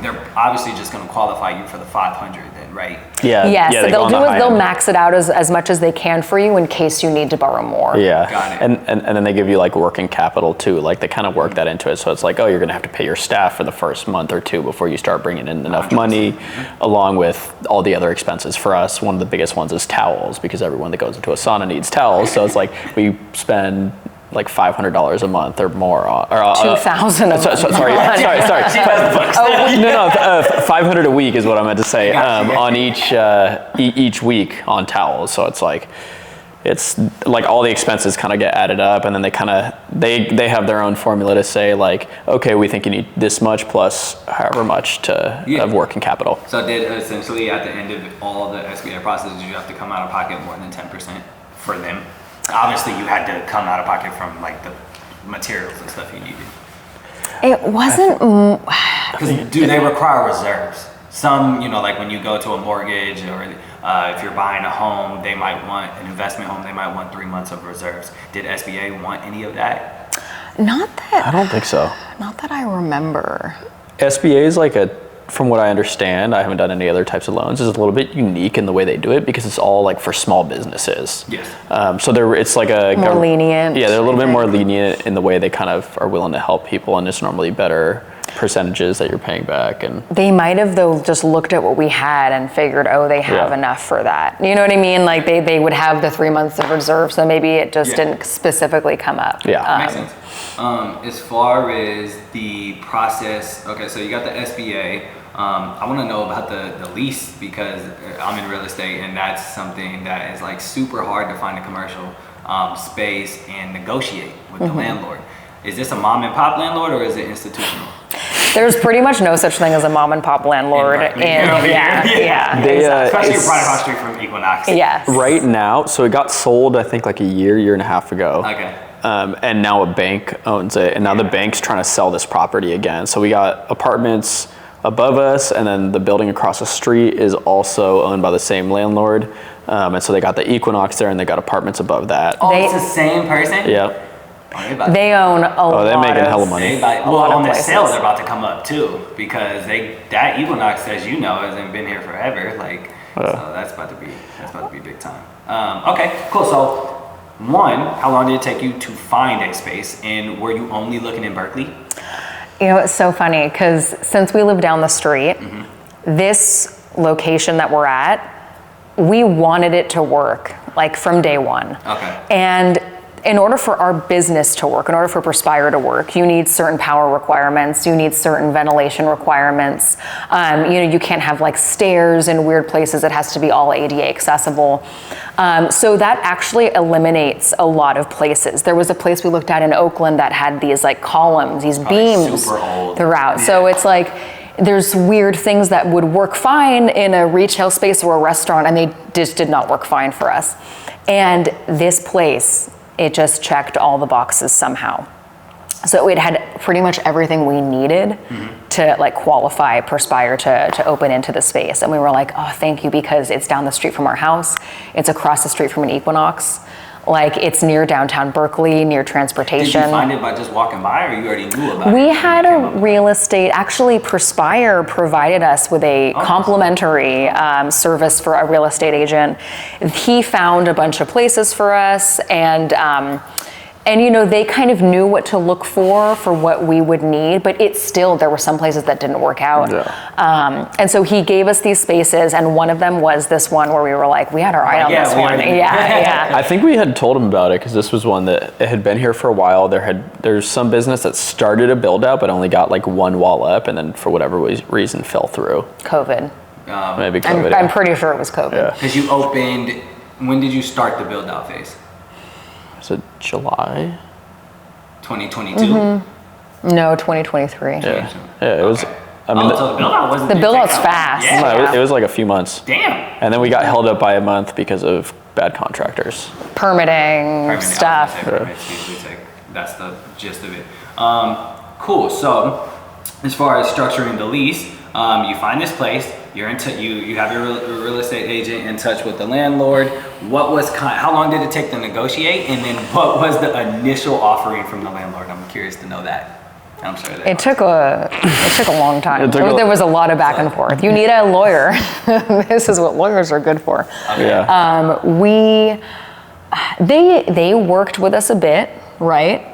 they're obviously just going to qualify you for the 500 then, right? Yeah. Yes, Yeah, so they'll go on the they'll high end. max it out as much as they can for you in case you need to borrow more. Yeah. Got it. And then they give you like working capital too. Like they kind of work that into it. So it's like, oh, you're going to have to pay your staff for the first month or two before you start bringing in enough 100%. money, along with all the other expenses. For us, one of the biggest ones is towels, because everyone that goes into a sauna needs towels. So it's like we spend like $500 a month or more. $2,000 a month. Sorry. No, 500 a week is what I meant to say. On each week on towels. So it's like all the expenses kind of get added up, and then they have their own formula to say like, okay, we think you need this much plus however much of working capital. So did essentially at the end of all the SBA processes, you have to come out of pocket more than 10% for them? Obviously, you had to come out of pocket from like the materials and stuff you needed. It wasn't. Because do they require reserves? Some, like when you go to a mortgage, or if you're buying a home, they might want an investment home. They might want 3 months of reserves. Did SBA want any of that? Not that. I don't think so. Not that I remember. SBA is from what I understand, I haven't done any other types of loans, is a little bit unique in the way they do it, because it's all like for small businesses. Yes. So it's like more lenient. Yeah, they're a little bit more lenient in the way they kind of are willing to help people, and it's normally better percentages that you're paying back. And they might have though just looked at what we had and figured, they have enough for that. You know what I mean? Like they would have the 3 months of reserve, so maybe it just didn't specifically come up. Yeah, makes sense. As far as the process, okay, so you got the SBA. I want to know about the lease, because I'm in real estate, and that's something that is like super hard to find a commercial space and negotiate with the landlord. Is this a mom and pop landlord, or is it institutional? There's pretty much no such thing as a mom and pop landlord. Yeah. Especially right across the street from Equinox. Yes. Right now, so it got sold, I think like a year and a half ago. Okay. And now a bank owns it, and now the bank's trying to sell this property again. So we got apartments above us, and then the building across the street is also owned by the same landlord. And so they got the Equinox there, and they got apartments above that. Oh, it's the same person? Yep. They own a lot. They're making hella money. On the sale, they're about to come up too, because that Equinox, as you know, hasn't been here forever. So that's about to be big time. Okay, cool. So, one, how long did it take you to find a space, and were you only looking in Berkeley? It's so funny because since we live down the street, this location that we're at, we wanted it to work like from day one. Okay. And in order for our business to work, in order for Perspire to work, you need certain power requirements, you need certain ventilation requirements. You can't have like stairs in weird places. It has to be all ADA accessible. So that actually eliminates a lot of places. There was a place we looked at in Oakland that had these like columns, these beams throughout. Yeah. So it's like, there's weird things that would work fine in a retail space or a restaurant, and they just did not work fine for us. And this place, it just checked all the boxes somehow. So it had pretty much everything we needed to like qualify Perspire to open into the space. And we were like, oh, thank you, because it's down the street from our house. It's across the street from an Equinox. Like, it's near downtown Berkeley, near transportation. Did you find it by just walking by, or you already knew about it? We had a real estate, actually Perspire provided us with a complimentary service for a real estate agent. He found a bunch of places for us, and they kind of knew what to look for what we would need, but there were some places that didn't work out. Yeah. And so he gave us these spaces, and one of them was this one where we were like, we had our eye on this one. Yeah. I think we had told him about it because this was one that it had been here for a while. There's some business that started a build out, but only got like one wall up, and then for whatever reason fell through. COVID. Maybe COVID. I'm pretty sure it was COVID. Because you opened, when did you start the build out phase? Was it July? 2022? No, 2023. Yeah, it was. Okay. So the build out wasn't. The build out's fast. Yeah. No, it was like a few months. Damn. And then we got held up by a month because of bad contractors. Permitting stuff. That's the gist of it. Cool. So, as far as structuring the lease, you find this place. You have your real estate agent in touch with the landlord. How long did it take to negotiate, and then what was the initial offering from the landlord? I'm curious to know that. I'm sure that it took a long time. There was a lot of back and forth. You need a lawyer. This is what lawyers are good for. Okay. Yeah. They worked with us a bit, right?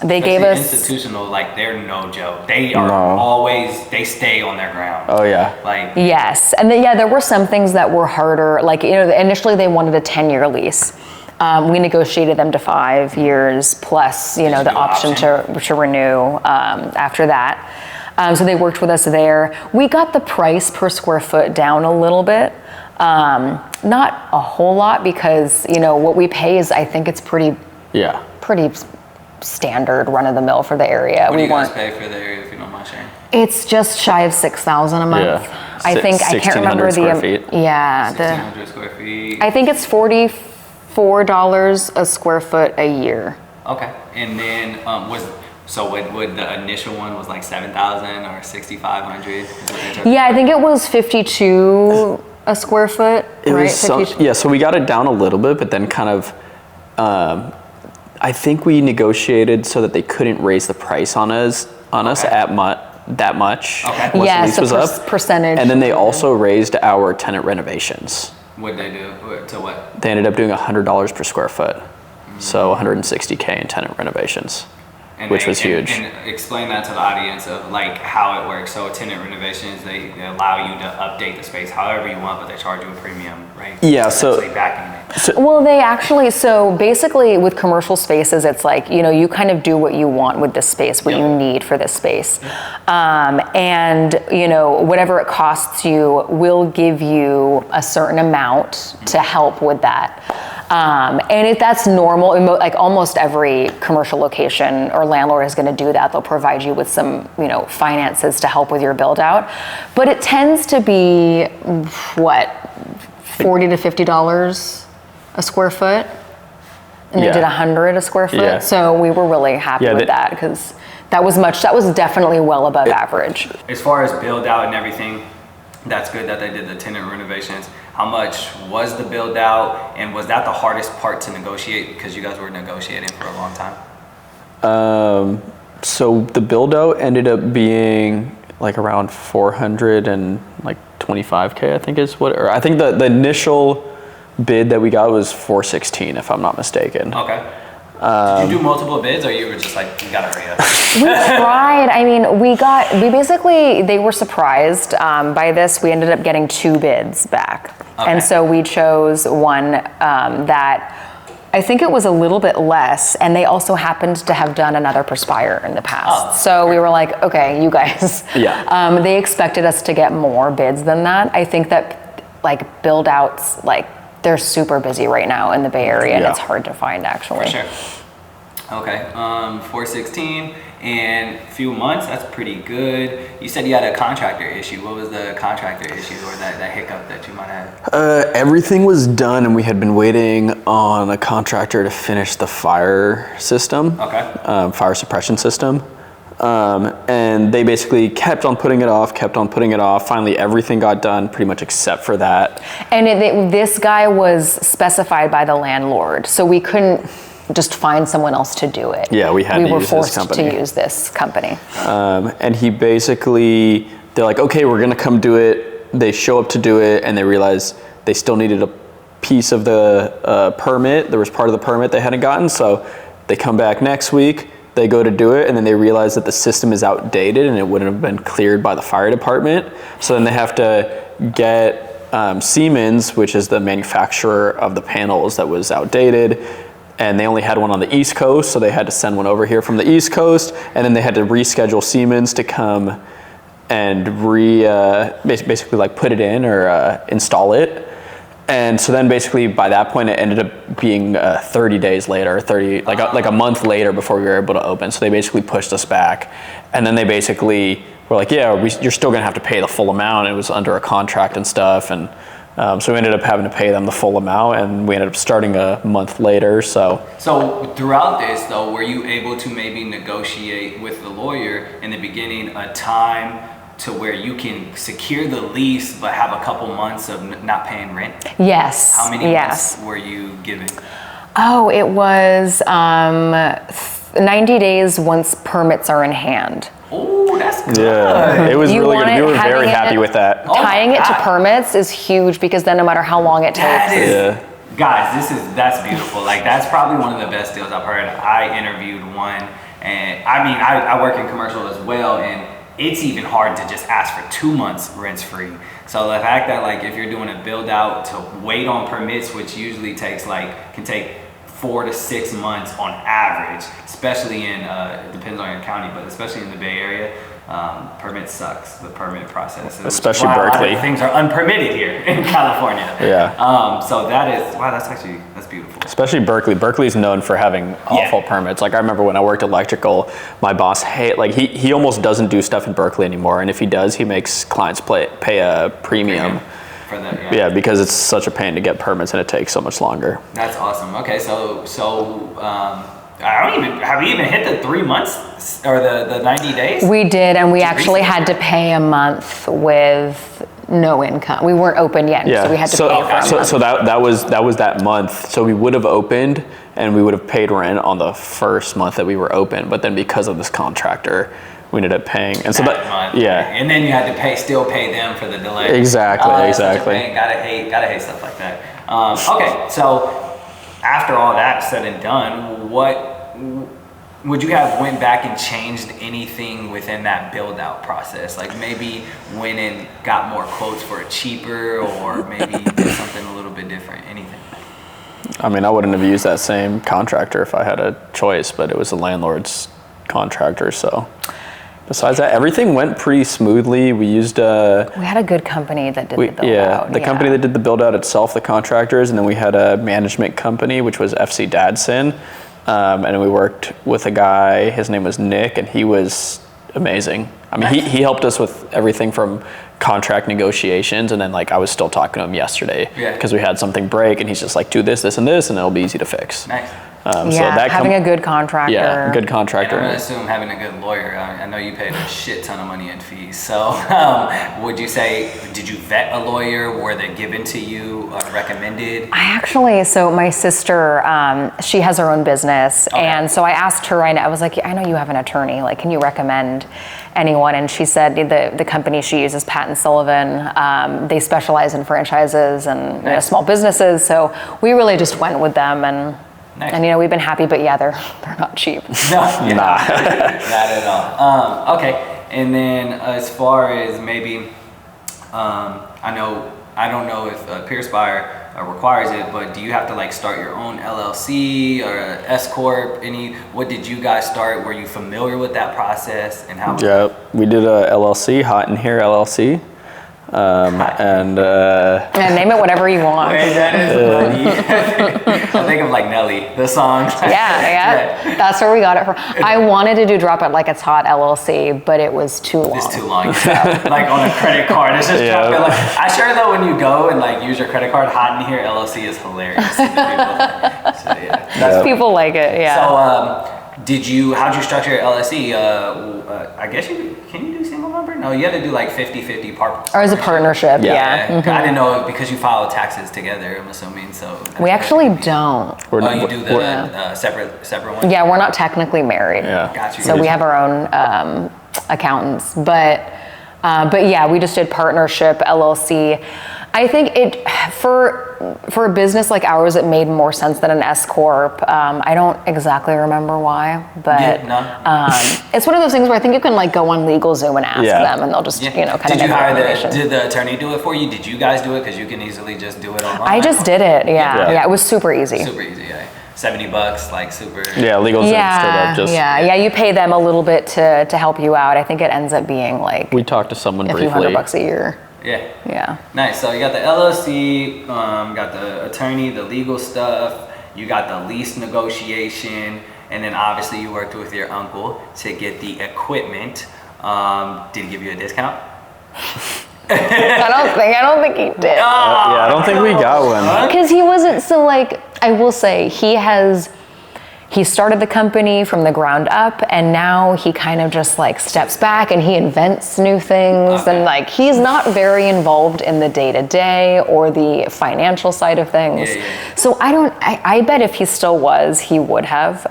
They gave us institutional, like they're no joke. They are they stay on their ground. Oh yeah. Yes, and there were some things that were harder. Like initially they wanted a 10-year lease. We negotiated them to 5 years plus, the option to renew after that. So they worked with us there. We got the price per square foot down a little bit. Not a whole lot, because what we pay is, I think it's pretty standard run of the mill for the area. What do you guys pay for the area, if you don't mind sharing? It's just shy of $6,000 a month. Yeah. I think I can't remember square feet. 1,600 square feet. I think it's $44 a square foot a year. Okay, and then would the initial one was like 7,000 or 6,500? Yeah, I think it was 52 a square foot. So we got it down a little bit, but then kind of. I think we negotiated so that they couldn't raise the price on us that much. Okay. Once the lease was up. Percentage. And then they also raised our tenant renovations. What'd they do? To what? They ended up doing $100 per square foot. So $160K in tenant renovations. which was huge. And explain that to the audience of like how it works. So tenant renovations, they allow you to update the space however you want, but they charge you a premium, right? Yeah, so well, they actually, so basically with commercial spaces, it's like, you know, you kind of do what you want with this space, what you need for this space. And, you know, whatever it costs you will give you a certain amount to help with that. And that's normal. Like almost every commercial location or landlord is going to do that. They'll provide you with some, finances to help with your build out. But it tends to be what, $40 to $50 a square foot, and they did $100 a square foot. Yeah. So we were really happy with that because that was definitely well above average. As far as build out and everything, that's good that they did the tenant renovations. How much was the build out, and was that the hardest part to negotiate because you guys were negotiating for a long time? So the build out ended up being like around 425K, I think is what, or I think the initial bid that we got was 416, if I'm not mistaken. Okay. Did you do multiple bids, or you were just like, you gotta hurry up? We tried. I mean, they were surprised by this. We ended up getting 2 bids back. Okay. And so we chose one that I think it was a little bit less, and they also happened to have done another Perspire in the past. So we were like, okay, you guys. Yeah. They expected us to get more bids than that. I think that like build outs, like they're super busy right now in the Bay Area, and it's hard to find actually. For sure. Okay, 416 and a few months, that's pretty good. You said you had a contractor issue. What was the contractor issue or that hiccup that you might have? Everything was done, and we had been waiting on a contractor to finish the fire system. Okay. Fire suppression system. And they basically kept on putting it off. Finally, everything got done pretty much except for that. And this guy was specified by the landlord, so we couldn't just find someone else to do it. Yeah, we had to use this were company. forced to use this company. And they're like, okay, we're gonna come do it. They show up to do it, and they realize they still needed a piece of the permit. There was part of the permit they hadn't gotten, so they come back next week. They go to do it, and then they realize that the system is outdated and it wouldn't have been cleared by the fire department. So then they have to get Siemens, which is the manufacturer of the panels that was outdated, and they only had one on the East Coast, so they had to send one over here from the East Coast, and then they had to reschedule Siemens to come and basically like put it in or install it. And so then basically by that point it ended up being 30 days later, like a month later before we were able to open. So they basically pushed us back, and then they basically were like, yeah, you're still gonna have to pay the full amount. It was under a contract and stuff, and so we ended up having to pay them the full amount, and we ended up starting a month later. So throughout this though, were you able to maybe negotiate with the lawyer in the beginning a time to where you can secure the lease but have a couple months of not paying rent? Yes. How many months were you given? Oh, it was 90 days once permits are in hand. Oh, that's good. yeah, it was really good. We were very happy with that. Tying it to permits is huge, because then no matter how long it takes. Guys, that's beautiful. Like, that's probably one of the best deals I've heard. I interviewed one, and I mean, I work in commercial as well, and it's even hard to just ask for 2 months rent free. So the fact that like if you're doing a build out to wait on permits, which usually can take 4 to 6 months on average, especially in it depends on your county, but especially in the Bay Area, permit sucks. The permit process, especially Berkeley. Things are unpermitted here in California. Yeah. So that's beautiful. Especially Berkeley. Berkeley's known for having awful permits. Like I remember when I worked electrical, my boss he almost doesn't do stuff in Berkeley anymore, and if he does, he makes clients pay a premium. For that, yeah, because it's such a pain to get permits and it takes so much longer. That's awesome. Okay, so have we even hit the 3 months or the 90 days? We did, and we actually had to pay a month with no income. We weren't open yet, so we had to pay for a month. So that was that month. So we would have opened and we would have paid rent on the first month that we were open, but then because of this contractor, we ended up paying, and so month, and then you had to still pay them for the delay. Exactly. Gotta hate stuff like that. Okay, so after all that said and done, what would you have went back and changed anything within that build out process? Like maybe went and got more quotes for it cheaper, or maybe did something a little bit different? Anything? I mean, I wouldn't have used that same contractor if I had a choice, but it was the landlord's contractor, so. besides that, everything went pretty smoothly. We used We had a good company that did the build out. the company that did the build out itself, the contractors, and then we had a management company, which was FC Dadson. And we worked with a guy, his name was Nick, and he was amazing. I mean, he helped us with everything from contract negotiations, and then like I was still talking to him yesterday because we had something break, and he's just like, do this, this, and this, and it'll be easy to fix. Nice. So having a good contractor. Yeah, good contractor. And I'm gonna assume having a good lawyer. I know you paid a shit ton of money in fees. So, would you say, did you vet a lawyer? Were they given to you, recommended? So my sister, she has her own business, and so I asked her. I was like, I know you have an attorney. Like, can you recommend anyone? And she said the company she uses, Pat & Sullivan. They specialize in franchises and small businesses. So we really just went with them and. Nice. And we've been happy, but yeah, they're not cheap. No, not at all. Okay, and then as far as maybe, I don't know if Perspire requires it, but do you have to like start your own LLC or S corp? What did you guys start? Were you familiar with that process and how? Yeah, we did a LLC, Hot in Here LLC. And name it whatever you want. Wait, that is funny. I think of like Nelly, the song. Yeah. That's where we got it from. I wanted to do Drop It Like It's Hot LLC, but it was too long. It's too long. Like on a credit card, it's just Drop It Like. I sure though when you go and like use your credit card, Hot in Here LLC is hilarious. People like it. Yeah. So how'd you structure your LLC? I guess can you do single member? No, you had to do like 50-50 partnership. Or as a partnership, yeah. Mm-hmm. I didn't know because you file taxes together, I'm assuming, so. We actually don't. You do the separate one? Yeah, we're not technically married. Yeah. Got you. So we have our own accountants, but yeah, we just did partnership LLC. I think for a business like ours, it made more sense than an S corp. I don't exactly remember why, but it's one of those things where I think you can like go on LegalZoom and ask them, and they'll just kind of Did you make hire did the attorney do it for you? Did you guys do it? Because you can easily just do it online. I just did it. Yeah. It was super easy. Super easy. Yeah. $70, like super. Yeah, LegalZoom straight up just. Yeah. You pay them a little bit to help you out. I think it ends up being like. We talked to someone a few $100 a year. Yeah. Nice. So you got the LLC, got the attorney, the legal stuff, you got the lease negotiation, and then obviously you worked with your uncle to get the equipment. Did he give you a discount? I don't think he did. I don't think we got one. Because he wasn't I will say he started the company from the ground up, and now he kind of just like steps back and he invents new things, and like he's not very involved in the day-to-day or the financial side of things. So I bet if he still was, he would have.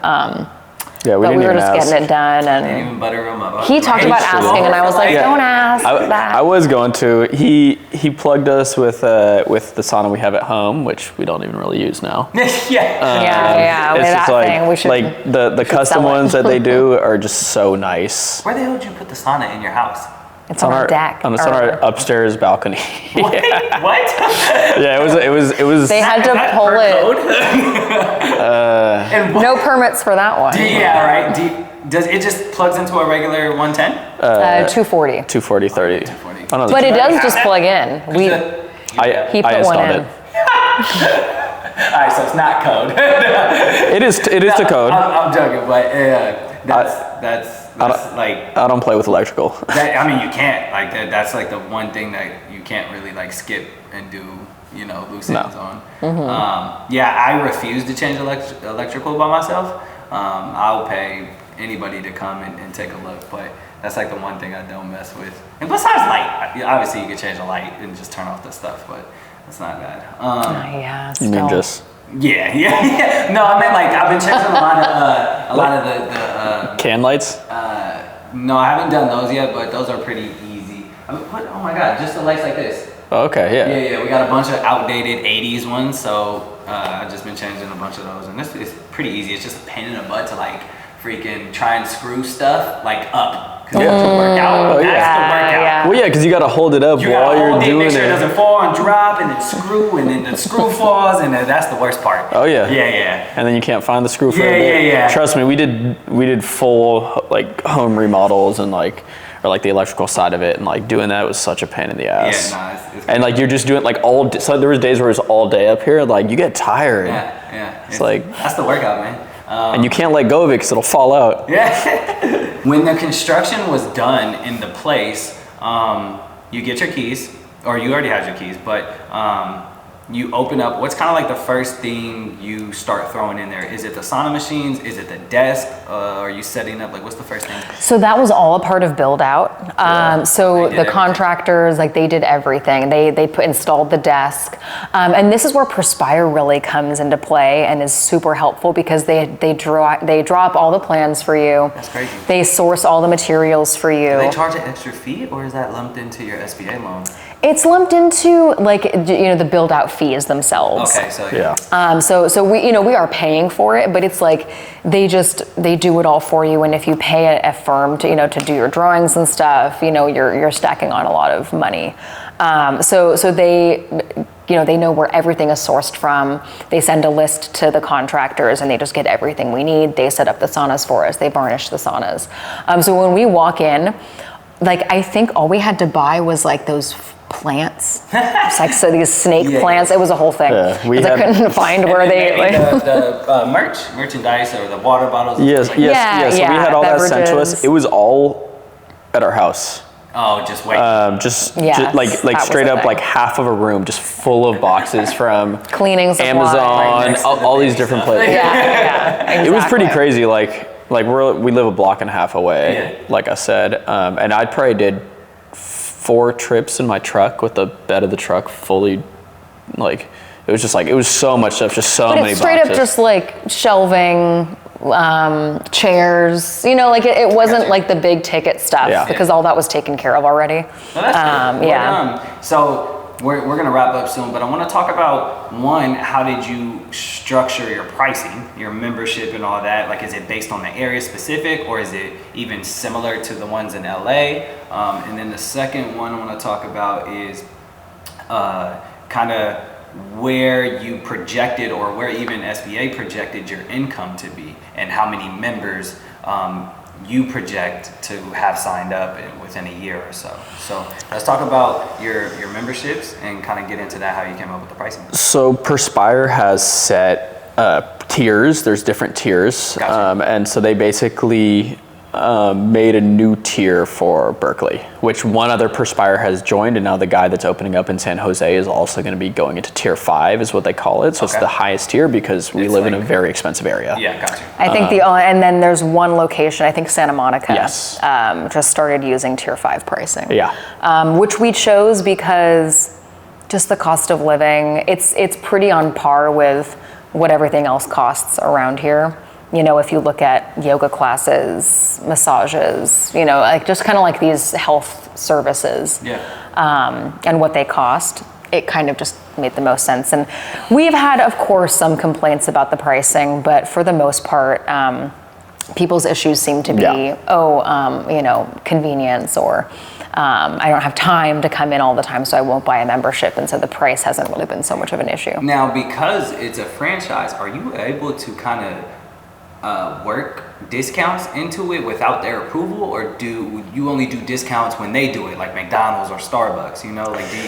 Yeah, but we were just getting it done, and didn't even butter him up. he talked about asking, and I was like, don't ask that. I was going to. He plugged us with the sauna we have at home, which we don't even really use now. Yeah. Yeah. It's that just thing, we should. Like the custom ones that they do are just so nice. Where the hell did you put the sauna in your house? It's on our deck. It's on our upstairs balcony. What? What? Yeah, it was. They had to pull it. No permits for that one. Right. Does it just plugs into a regular 110? 240. 240, 30. But it does just plug in. He put one in. All right, so it's not code. It is the code. I'm joking, but that's like. I don't play with electrical. You can't. Like that's like the one thing that you can't really like skip and do. Loose ends on. Mm-hmm. I refuse to change electrical by myself. I'll pay anybody to come and take a look, but that's like the one thing I don't mess with. And besides light, obviously you can change the light and just turn off the stuff, but that's not bad. You mean just? Yeah. No, I mean like I've been changing a lot of the can lights. No, I haven't done those yet, but those are pretty easy. Oh my god, just the lights like this. Okay, yeah. Yeah, we got a bunch of outdated 80s ones, so I've just been changing a bunch of those, and this is pretty easy. It's just a pain in the butt to like freaking try and screw stuff like up, Workout. That's the workout. Yeah. Well, yeah, because you got to hold it up You while gotta you're hold it, doing make sure it it. doesn't fall and drop, and then screw, and then the screw falls, and then that's the worst part. Oh yeah. Yeah. And then you can't find the screw for Yeah, a bit. yeah. Trust me, we did full like home remodels and like the electrical side of it, and like doing that was such a pain in the ass. Yeah, it's and like you're just doing like all day, so there was days where it was all day up here, like you get tired. Yeah. It's like that's the workout, man. and you can't let go of it because it'll fall out. Yeah. When the construction was done in the place, you get your keys, or you already had your keys, but you open up. What's kind of like the first thing you start throwing in there? Is it the sauna machines? Is it the desk? Are you setting up? Like, what's the first thing? So that was all a part of build out. So the everything. contractors, like they did everything. They installed the desk, and this is where Perspire really comes into play and is super helpful because they draw up all the plans for you. That's crazy. They source all the materials for you. Do they charge an extra fee, or is that lumped into your SBA loan? It's lumped into like the build out fees themselves. Okay, so Yeah. So we are paying for it, but it's like they do it all for you. And if you pay a firm to do your drawings and stuff, you're stacking on a lot of money. So they know where everything is sourced from. They send a list to the contractors and they just get everything we need. They set up the saunas for us. They varnish the saunas. So when we walk in, like I think all we had to buy was like those plants. It's like these snake plants. It was a whole thing. Yeah, I couldn't find where they the merchandise or the water bottles. Yes. So we had all that sent to beverages. us. It was all at our house. Oh, just wait. Just Yes, like that straight was the up thing. like half of a room just full of boxes from cleaning supplies. Amazon, next to all the these big different stuff. places. Yeah, It was pretty exactly. crazy. Like we live a block and a half away, Yeah. like I said, and I probably did 4 trips in my truck with the bed of the truck fully, like it was so much stuff, just so But many it's straight boxes. up just like shelving, chairs. It wasn't Gotcha. like the big ticket stuff Yeah. because all that was taken care of already. No, that's good. Yeah. So we're going to wrap up soon, but I want to talk about, one, how did you structure your pricing, your membership and all that? Like, is it based on the area specific, or is it even similar to the ones in LA? And then the second one I want to talk about is kind of where you projected, or where even SBA projected your income to be, and how many members you project to have signed up within a year or so. So let's talk about your memberships and kind of get into that, how you came up with the pricing. So Perspire has set tiers. There's different tiers, Gotcha. and so they basically made a new tier for Berkeley, which one other Perspire has joined, and now the guy that's opening up in San Jose is also going to be going into tier 5, is what they call it. So it's the highest tier because we live in a very expensive area. Yeah, gotcha. I think and then there's one location, I think Santa Monica, Yes. just started using tier 5 pricing. Yeah. Which we chose because just the cost of living, it's pretty on par with what everything else costs around here. If you look at yoga classes, massages, like just kind of like these health services, and what they cost, it kind of just made the most sense. And we've had, of course, some complaints about the pricing, but for the most part, people's issues seem to be, convenience, or I don't have time to come in all the time, so I won't buy a membership. And so the price hasn't really been so much of an issue. Now, because it's a franchise, are you able to kind of work discounts into it without their approval, or do you only do discounts when they do it, like McDonald's or Starbucks?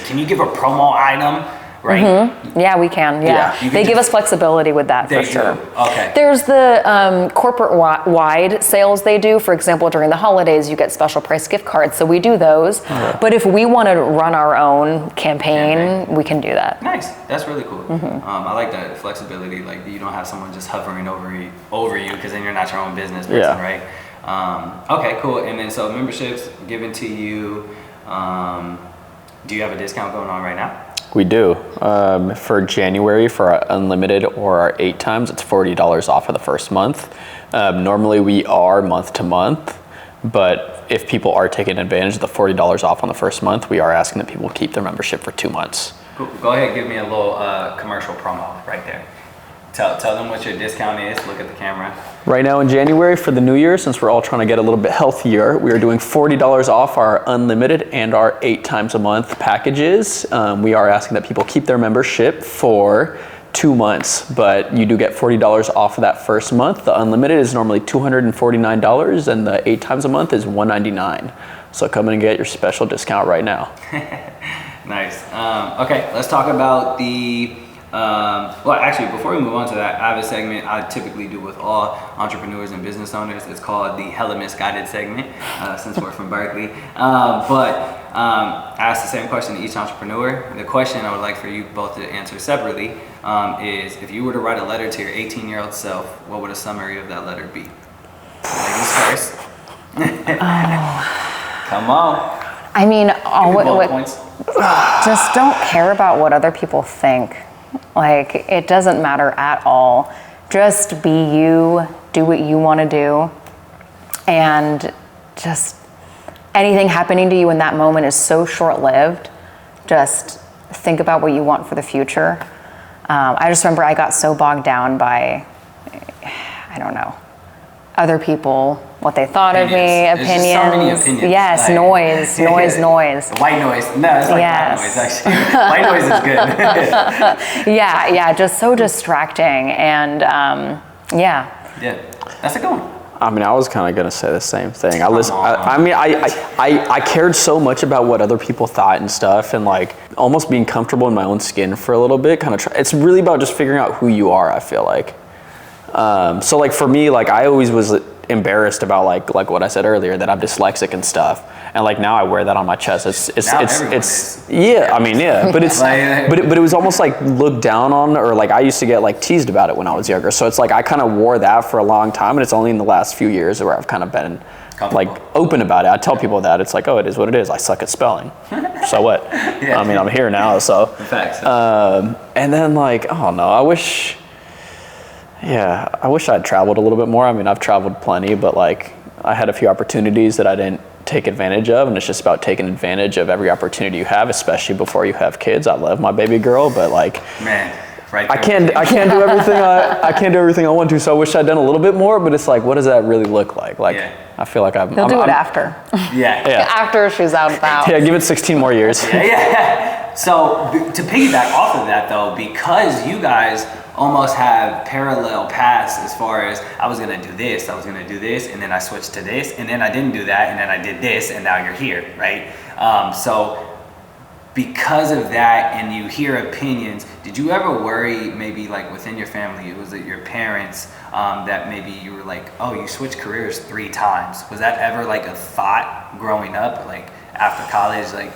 Can you give a promo item, right? Mm-hmm. Yeah, we can. Yeah, they give us flexibility with that for sure. Okay. There's the corporate-wide sales they do. For example, during the holidays, you get special price gift cards, so we do those. But if we want to run our own campaign, we can do that. Nice. That's really cool. I like that flexibility. Like, you don't have someone just hovering over you, because then you're not your own business person, right? Okay, cool. And then so memberships given to you. Do you have a discount going on right now? We do. For January, for our unlimited or our 8 times, it's $40 off for the first month. Normally we are month to month, but if people are taking advantage of the $40 off on the first month, we are asking that people keep their membership for 2 months. Cool. Go ahead, give me a little commercial promo right there. Tell them what your discount is. Look at the camera. Right now in January for the new year, since we're all trying to get a little bit healthier, we are doing $40 off our unlimited and our 8 times a month packages. We are asking that people keep their membership for 2 months, but you do get $40 off of that first month. The unlimited is normally $249 and the 8 times a month is $199. So come in and get your special discount right now. Nice. Okay, let's talk about the well, actually, before we move on to that, I have a segment I typically do with all entrepreneurs and business owners. It's called the Hella Misguided segment, since we're from Berkeley. I ask the same question to each entrepreneur. The question I would like for you both to answer separately is, if you were to write a letter to your 18-year-old self, what would a summary of that letter be? Ladies first. Come on. I mean, Points. just don't care about what other people think. Like, it doesn't matter at all. Just be you, do what you want to do, and just anything happening to you in that moment is so short-lived. Just think about what you want for the future. I just remember I got so bogged down by, I don't know, other people, what they thought of me, opinions. There's just so many opinions. Yes, like, noise. White noise. No, it's like Yes. black noise, actually. White noise is good. Yeah, just so distracting. And Yeah, that's a good one. I mean, I was kind of gonna say the same thing. I cared so much about what other people thought and stuff, and like almost being comfortable in my own skin for a little bit. It's really about just figuring out who you are, I feel like. So like for me, like I always was embarrassed about like what I said earlier, that I'm dyslexic and stuff, and like now I wear that on my chest. It's yeah, I mean, yeah, but it's but it was almost like looked down on, or like I used to get like teased about it when I was younger. So it's like I kind of wore that for a long time, and it's only in the last few years where I've kind of been like open about it. I tell people that it's like, oh, it is what it is. I suck at spelling. So what? I mean, I'm here now, so. Facts. And then like, oh no, I wish I'd traveled a little bit more. I mean, I've traveled plenty, but like I had a few opportunities that I didn't take advantage of, and it's just about taking advantage of every opportunity you have, especially before you have kids. I love my baby girl, but like, man, right I can't do everything I can't do everything I want to. So I wish I'd done a little bit more, but it's like, what does that really look like? Like, I feel like He'll do it after. Yeah. After she's out of the house. Yeah, give it 16 more years. Yeah. So to piggyback off of that though, because you guys almost have parallel paths as far as I was gonna do this, and then I switched to this, and then I didn't do that, and then I did this, and now you're here, right? So because of that, and you hear opinions, did you ever worry maybe like within your family, was it your parents, that maybe you were like, oh, you switched careers 3 times? Was that ever like a thought growing up, like after college, like?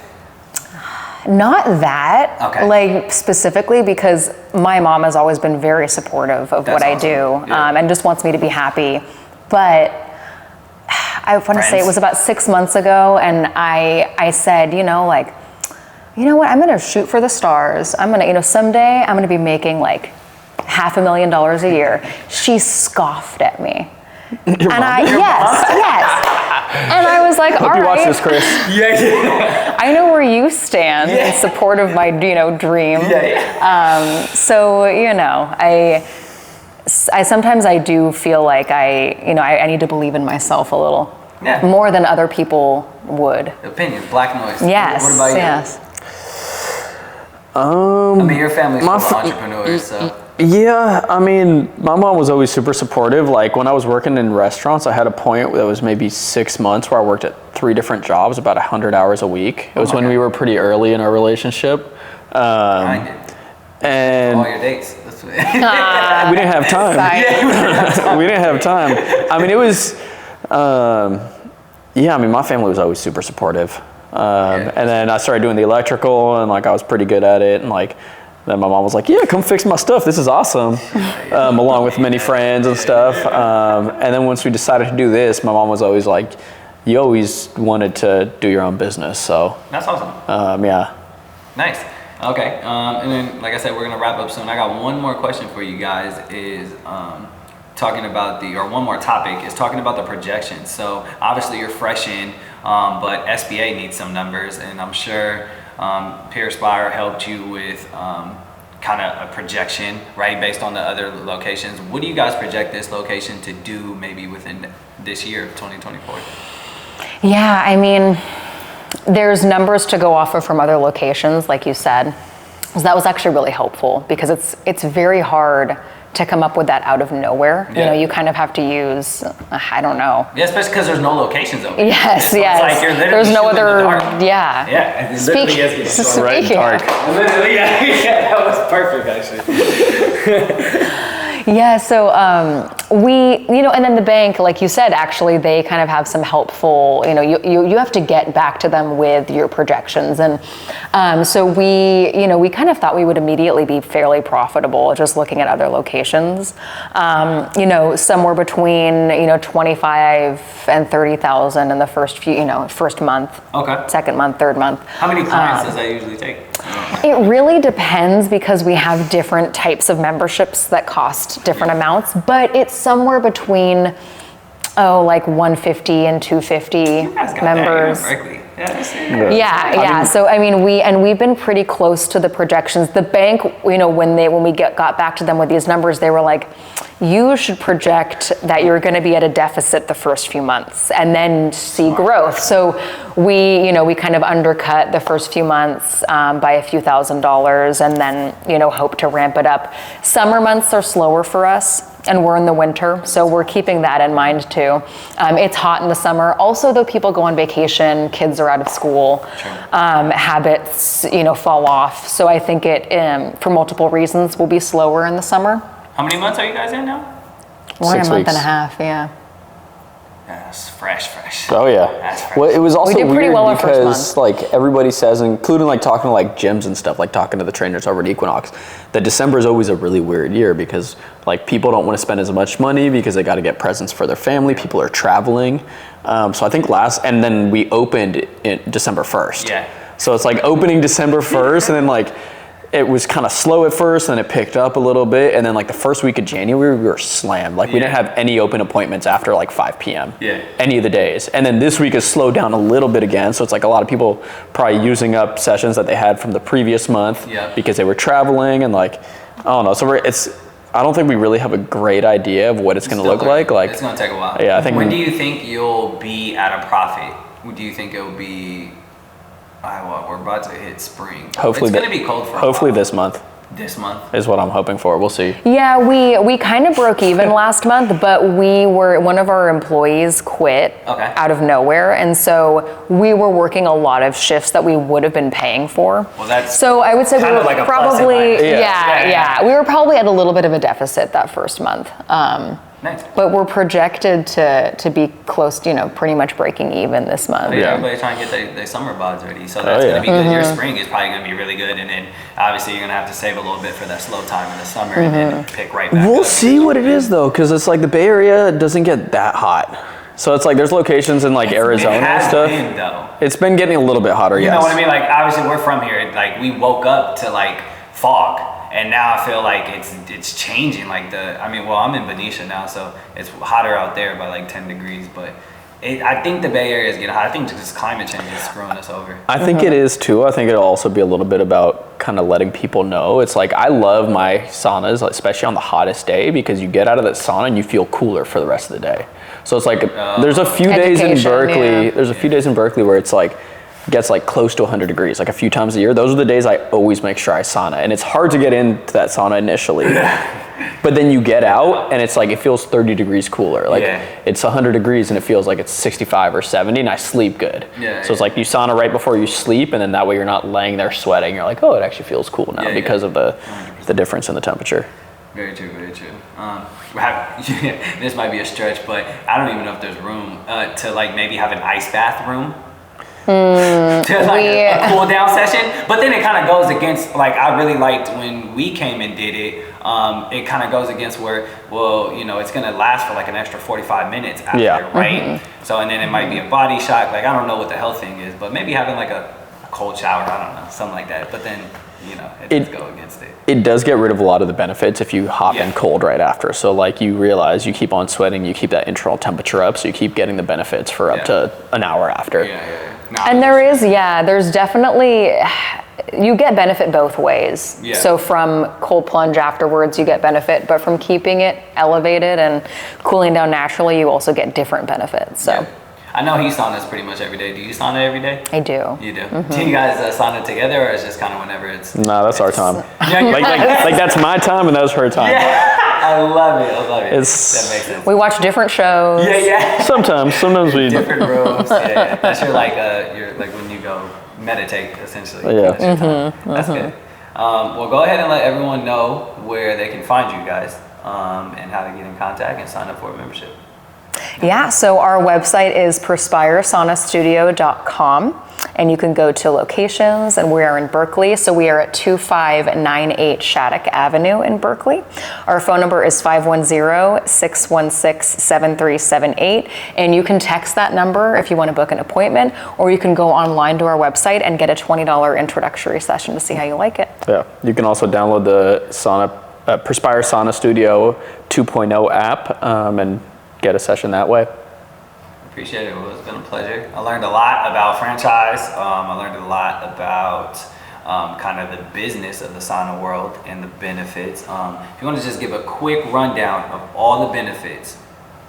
Not that, okay. Like specifically, because my mom has always been very supportive of what I do, and just wants me to be happy. But I want to say it was about 6 months ago, and I said, you know what, I'm going to shoot for the stars. I'm going to, someday I'm going to be making like $500,000 a year. She scoffed at me. Your mom? Yes. And I was like, all right. Hope you watch this, Chris. Yeah. I know where you stand in support of my, dream. Yeah. So, I sometimes I do feel like I need to believe in myself a little more than other people would. Opinions, black noise. Yes. What about you? Yes. I mean, your family's full of entrepreneurs, so. Yeah, I mean, my mom was always super supportive. Like when I was working in restaurants, I had a point that was maybe 6 months where I worked at 3 different jobs, about 100 hours a week. It was when we were pretty early in our relationship. And all your dates. we didn't have time. We didn't have time. I mean, it was, my family was always super supportive. And then I started doing the electrical, and like I was pretty good at it, and like then my mom was like, yeah, come fix my stuff, this is awesome, along with many friends and stuff. And then once we decided to do this, my mom was always like, you always wanted to do your own business, so. That's awesome. Yeah. Nice. Okay, and then like I said, we're gonna wrap up soon. I got one more question for you guys, is talking about one more topic is talking about the projections. So obviously you're fresh in, but SBA needs some numbers, and I'm sure Perspire helped you with kind of a projection, right, based on the other locations. What do you guys project this location to do maybe within this year of 2024? Yeah, I mean, there's numbers to go off of from other locations, like you said. So that was actually really helpful because it's very hard to come up with that out of nowhere. Yeah. You know, you kind of have to use, I don't know. Yeah, especially because there's no locations open. Yes, so yes. It's like you're literally there's no shooting in other, the dark. yeah. Yeah, it Speak, literally is getting dark. Right, speaking dark. of- Literally, yeah, that was perfect actually. Yeah, so we, you know, and then the bank, like you said, actually they kind of have some helpful, you know, you have to get back to them with your projections. And so we, you know, we kind of thought we would immediately be fairly profitable just looking at other locations. You know, somewhere between, you know, 25 and 30,000 in the first few, you know, first month, Okay. second month, third month. How many clients does that usually take? It really depends because we have different types of memberships that cost different amounts, but it's somewhere between, like 150 and 250 You guys got members. that, Berkeley. Yeah, that's it. Yeah. So I mean, we've been pretty close to the projections. The bank, you know, when we got back to them with these numbers, they were like, you should project that you're going to be at a deficit the first few months and then see growth. So we, you know, we kind of undercut the first few months by a few $1,000s and then, you know, hope to ramp it up. Summer months are slower for us. And we're in the winter, so we're keeping that in mind too. It's hot in the summer. Also, though, people go on vacation, kids are out of school, habits, you know, fall off. So I think it, for multiple reasons, will be slower in the summer. How many months are you guys in now? We're in 6 a month weeks. and a half, yeah. That's fresh. Oh yeah. That's fresh. Well, it was also did pretty weird well our first because like everybody says, including like talking to like gyms and stuff, like talking to the trainers over at Equinox, that December is always a really weird year because like people don't want to spend as much money because they got to get presents for their family. People are traveling. So I think and then we opened in December 1st. Yeah. So it's like opening December 1st and then like it was kind of slow at first, then it picked up a little bit, and then like the first week of January, we were slammed. Like we didn't have any open appointments after like 5 p.m. Yeah. Any of the days. And then this week has slowed down a little bit again, so it's like a lot of people probably using up sessions that they had from the previous month because they were traveling and like, I don't know. So I don't think we really have a great idea of what it's going to look like. Like it's going to take a while. Yeah, I think. When do you think you'll be at a profit? Do you think it'll be? We're about to hit spring. Hopefully it's going to be cold for a hopefully while. this month This month is what I'm hoping for. We'll see. Yeah, we kind of broke even last month, but one of our employees quit out of nowhere, and so we were working a lot of shifts that we would have been paying for. Well, that's so I would say we kind were of like a probably plus in my- yeah, we were probably at a little bit of a deficit that first month. nice. But we're projected to be close to, you know, pretty much breaking even this month. Yeah, everybody's trying to get their summer bods ready, so that's going to be good. Your spring is probably going to be really good, and then obviously you're going to have to save a little bit for that slow time in the summer and then pick right back We'll up. see what it is though, because it's like the Bay Area doesn't get that hot. So it's like there's locations in like Arizona It and has stuff. been, though. It's been getting a little bit hotter, You yes. know what I mean? Like, obviously we're from here. Like, we woke up to like fog, and now I feel like it's changing. Like I'm in Benicia now, so it's hotter out there by like 10 degrees. But I think the Bay Area is getting hot. I think just climate change is screwing us over. I think it is too. I think it'll also be a little bit about kind of letting people know. It's like I love my saunas, especially on the hottest day, because you get out of that sauna and you feel cooler for the rest of the day. So it's like there's a few days in Berkeley. Yeah. There's a few days in Berkeley where it's like gets like close to 100 degrees, like a few times a year. Those are the days I always make sure I sauna, and it's hard to get into that sauna initially. But then you get out and it's like it feels 30 degrees cooler. Like it's 100 degrees and it feels like it's 65 or 70 and I sleep good. So it's like you sauna right before you sleep, and then that way you're not laying there sweating. You're like, oh, it actually feels cool now because of the difference in the temperature. Very true, very true. This might be a stretch, but I don't even know if there's room to like maybe have an ice bath room. To like a cool down session, but then it kind of goes against, like, I really liked when we came and did it. It kind of goes against where, well, you know, it's gonna last for like an extra 45 minutes after, right? So, and then it might be a body shock. Like, I don't know what the health thing is, but maybe having like a cold shower, I don't know, something like that. But then it does go against it. It does get rid of a lot of the benefits if you hop in cold right after. So like you realize you keep on sweating, you keep that internal temperature up, so you keep getting the benefits for up to an hour after. And there's definitely, you get benefit both ways. So from cold plunge afterwards, you get benefit, but from keeping it elevated and cooling down naturally, you also get different benefits. So. I know he saunas pretty much every day. Do you sauna every day? I do. You do? Mm-hmm. Do you guys sauna together, or is it just kind of whenever it's... No, that's our time. like that's my time and that was her time. Yeah, I love it. That makes sense. We watch different shows. Yeah. Sometimes we... Different rooms. Yeah. That's your when you go meditate, essentially. Yeah. That's good. Well, go ahead and let everyone know where they can find you guys and how to get in contact and sign up for a membership. Yeah, so our website is perspiresaunastudio.com, and you can go to locations, and we are in Berkeley, so we are at 2598 Shattuck Avenue in Berkeley. Our phone number is 510-616-7378, and you can text that number if you want to book an appointment, or you can go online to our website and get a $20 introductory session to see how you like it. Yeah, you can also download the Perspire Sauna Studio 2.0 app and get a session that way. Appreciate it. Well, it's been a pleasure. I learned a lot about franchise. I learned a lot about kind of the business of the sauna world and the benefits. If you want to just give a quick rundown of all the benefits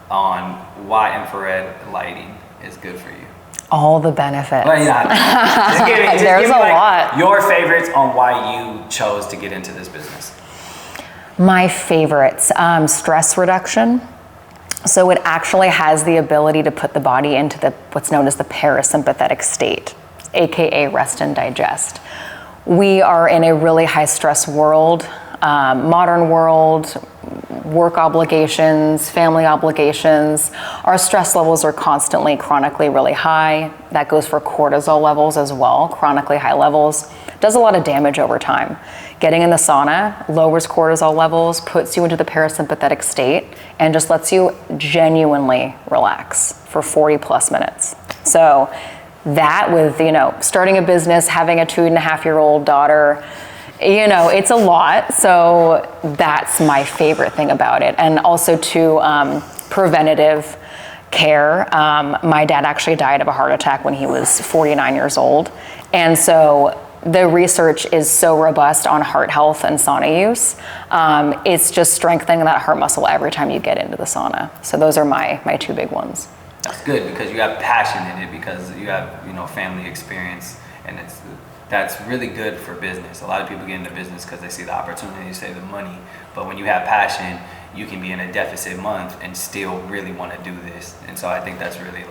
on why infrared lighting is good for you. All the benefits. Well, just give There's me a lot. Your favorites on why you chose to get into this business. My favorites, stress reduction. So it actually has the ability to put the body into what's known as the parasympathetic state, AKA rest and digest. We are in a really high stress world, modern world, work obligations, family obligations. Our stress levels are constantly, chronically really high. That goes for cortisol levels as well, chronically high levels. Does a lot of damage over time. Getting in the sauna lowers cortisol levels, puts you into the parasympathetic state, and just lets you genuinely relax for 40 plus minutes. So that with, starting a business, having a 2.5-year-old daughter, it's a lot. So that's my favorite thing about it. And also preventative care. My dad actually died of a heart attack when he was 49 years old. And so the research is so robust on heart health and sauna use. It's just strengthening that heart muscle every time you get into the sauna. So those are my two big ones. That's good because you have passion in it, because you have family experience, and that's really good for business. A lot of people get into business because they see the opportunity, see the money, but when you have passion, you can be in a deficit month and still really want to do this. And so I think that's really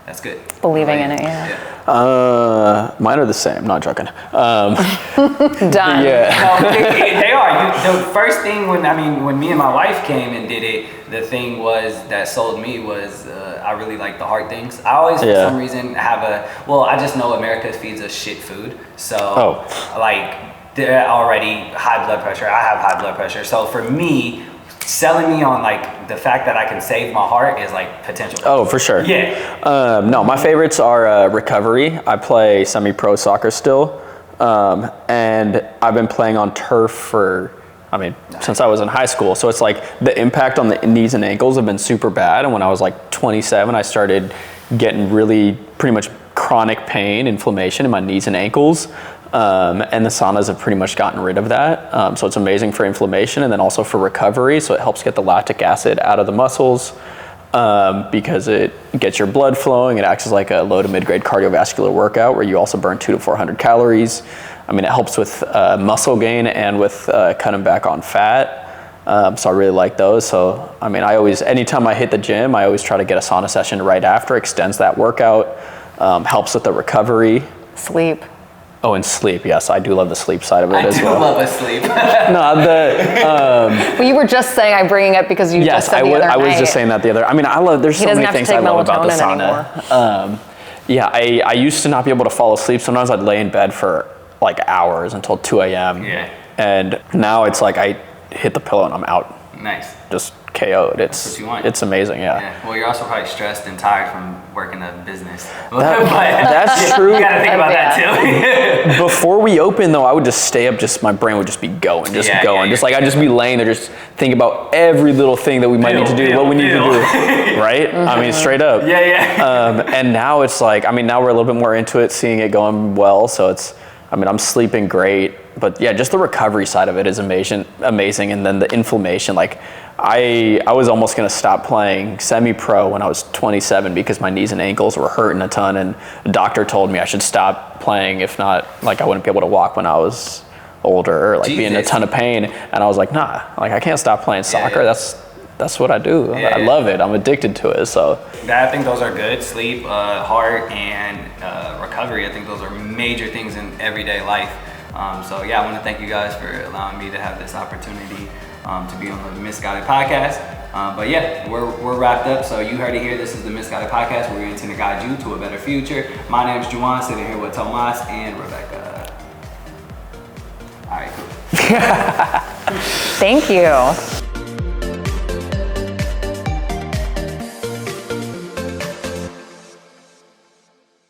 that's good. Believing in it, yeah. Mine are the same, not joking. Done. Yeah. No, they are. The first thing when me and my wife came and did it, the thing that sold me was I really like the hard things. I always, for some reason, I just know America feeds us shit food. So, they're already high blood pressure. I have high blood pressure. So for me, selling me on the fact that I can save my heart is potential. Oh, for sure. Yeah. No, my favorites are recovery. I play semi-pro soccer still, and I've been playing on turf since I was in high school. So it's the impact on the knees and ankles have been super bad. And when I was 27, I started getting really pretty much chronic pain, inflammation in my knees and ankles. And the saunas have pretty much gotten rid of that. So it's amazing for inflammation and then also for recovery. So it helps get the lactic acid out of the muscles because it gets your blood flowing. It acts as a low to mid-grade cardiovascular workout where you also burn 200 to 400 calories. It helps with muscle gain and with cutting back on fat. So I really like those. So, anytime I hit the gym, I always try to get a sauna session right after, extends that workout, helps with the recovery. Sleep. Oh, and sleep. Yes, I do love the sleep side of it as well. I do love a sleep. Well, you were just saying I'm bringing it because you just said the other night. I was just saying that the other. There's so many things I love about the sauna. I used to not be able to fall asleep. Sometimes I'd lay in bed for hours until 2 a.m. Yeah. And now it's I hit the pillow and I'm out. Nice. Just KO'd. what you want. It's amazing, Yeah. Well, you're also probably stressed and tired from working a business. That's true. You gotta think about that too. Before we opened though, I would just stay up, my brain would just be going, I'd just be laying there, just think about every little thing that we might need to do, what we need to do, right? I mean, straight up. And now it's like, now we're a little bit more into it, seeing it going well, so I'm sleeping great, but yeah, just the recovery side of it is amazing, and then the inflammation, like, I was almost gonna stop playing semi-pro when I was 27 because my knees and ankles were hurting a ton, and the doctor told me I should stop playing, if not, like, I wouldn't be able to walk when I was older, or like be in a ton of pain. And I was like, nah, like, I can't stop playing soccer. That's what I do. I love it. I'm addicted to it. So I think those are good. Sleep, heart, and recovery. I think those are major things in everyday life. So yeah, I want to thank you guys for allowing me to have this opportunity to be on the Misguided Podcast. But yeah, we're wrapped up. So you heard it here. This is the Misguided Podcast, where we intend to guide you to a better future. My name is Juwan, sitting here with Tomas and Rebecca. All right, cool. Thank you.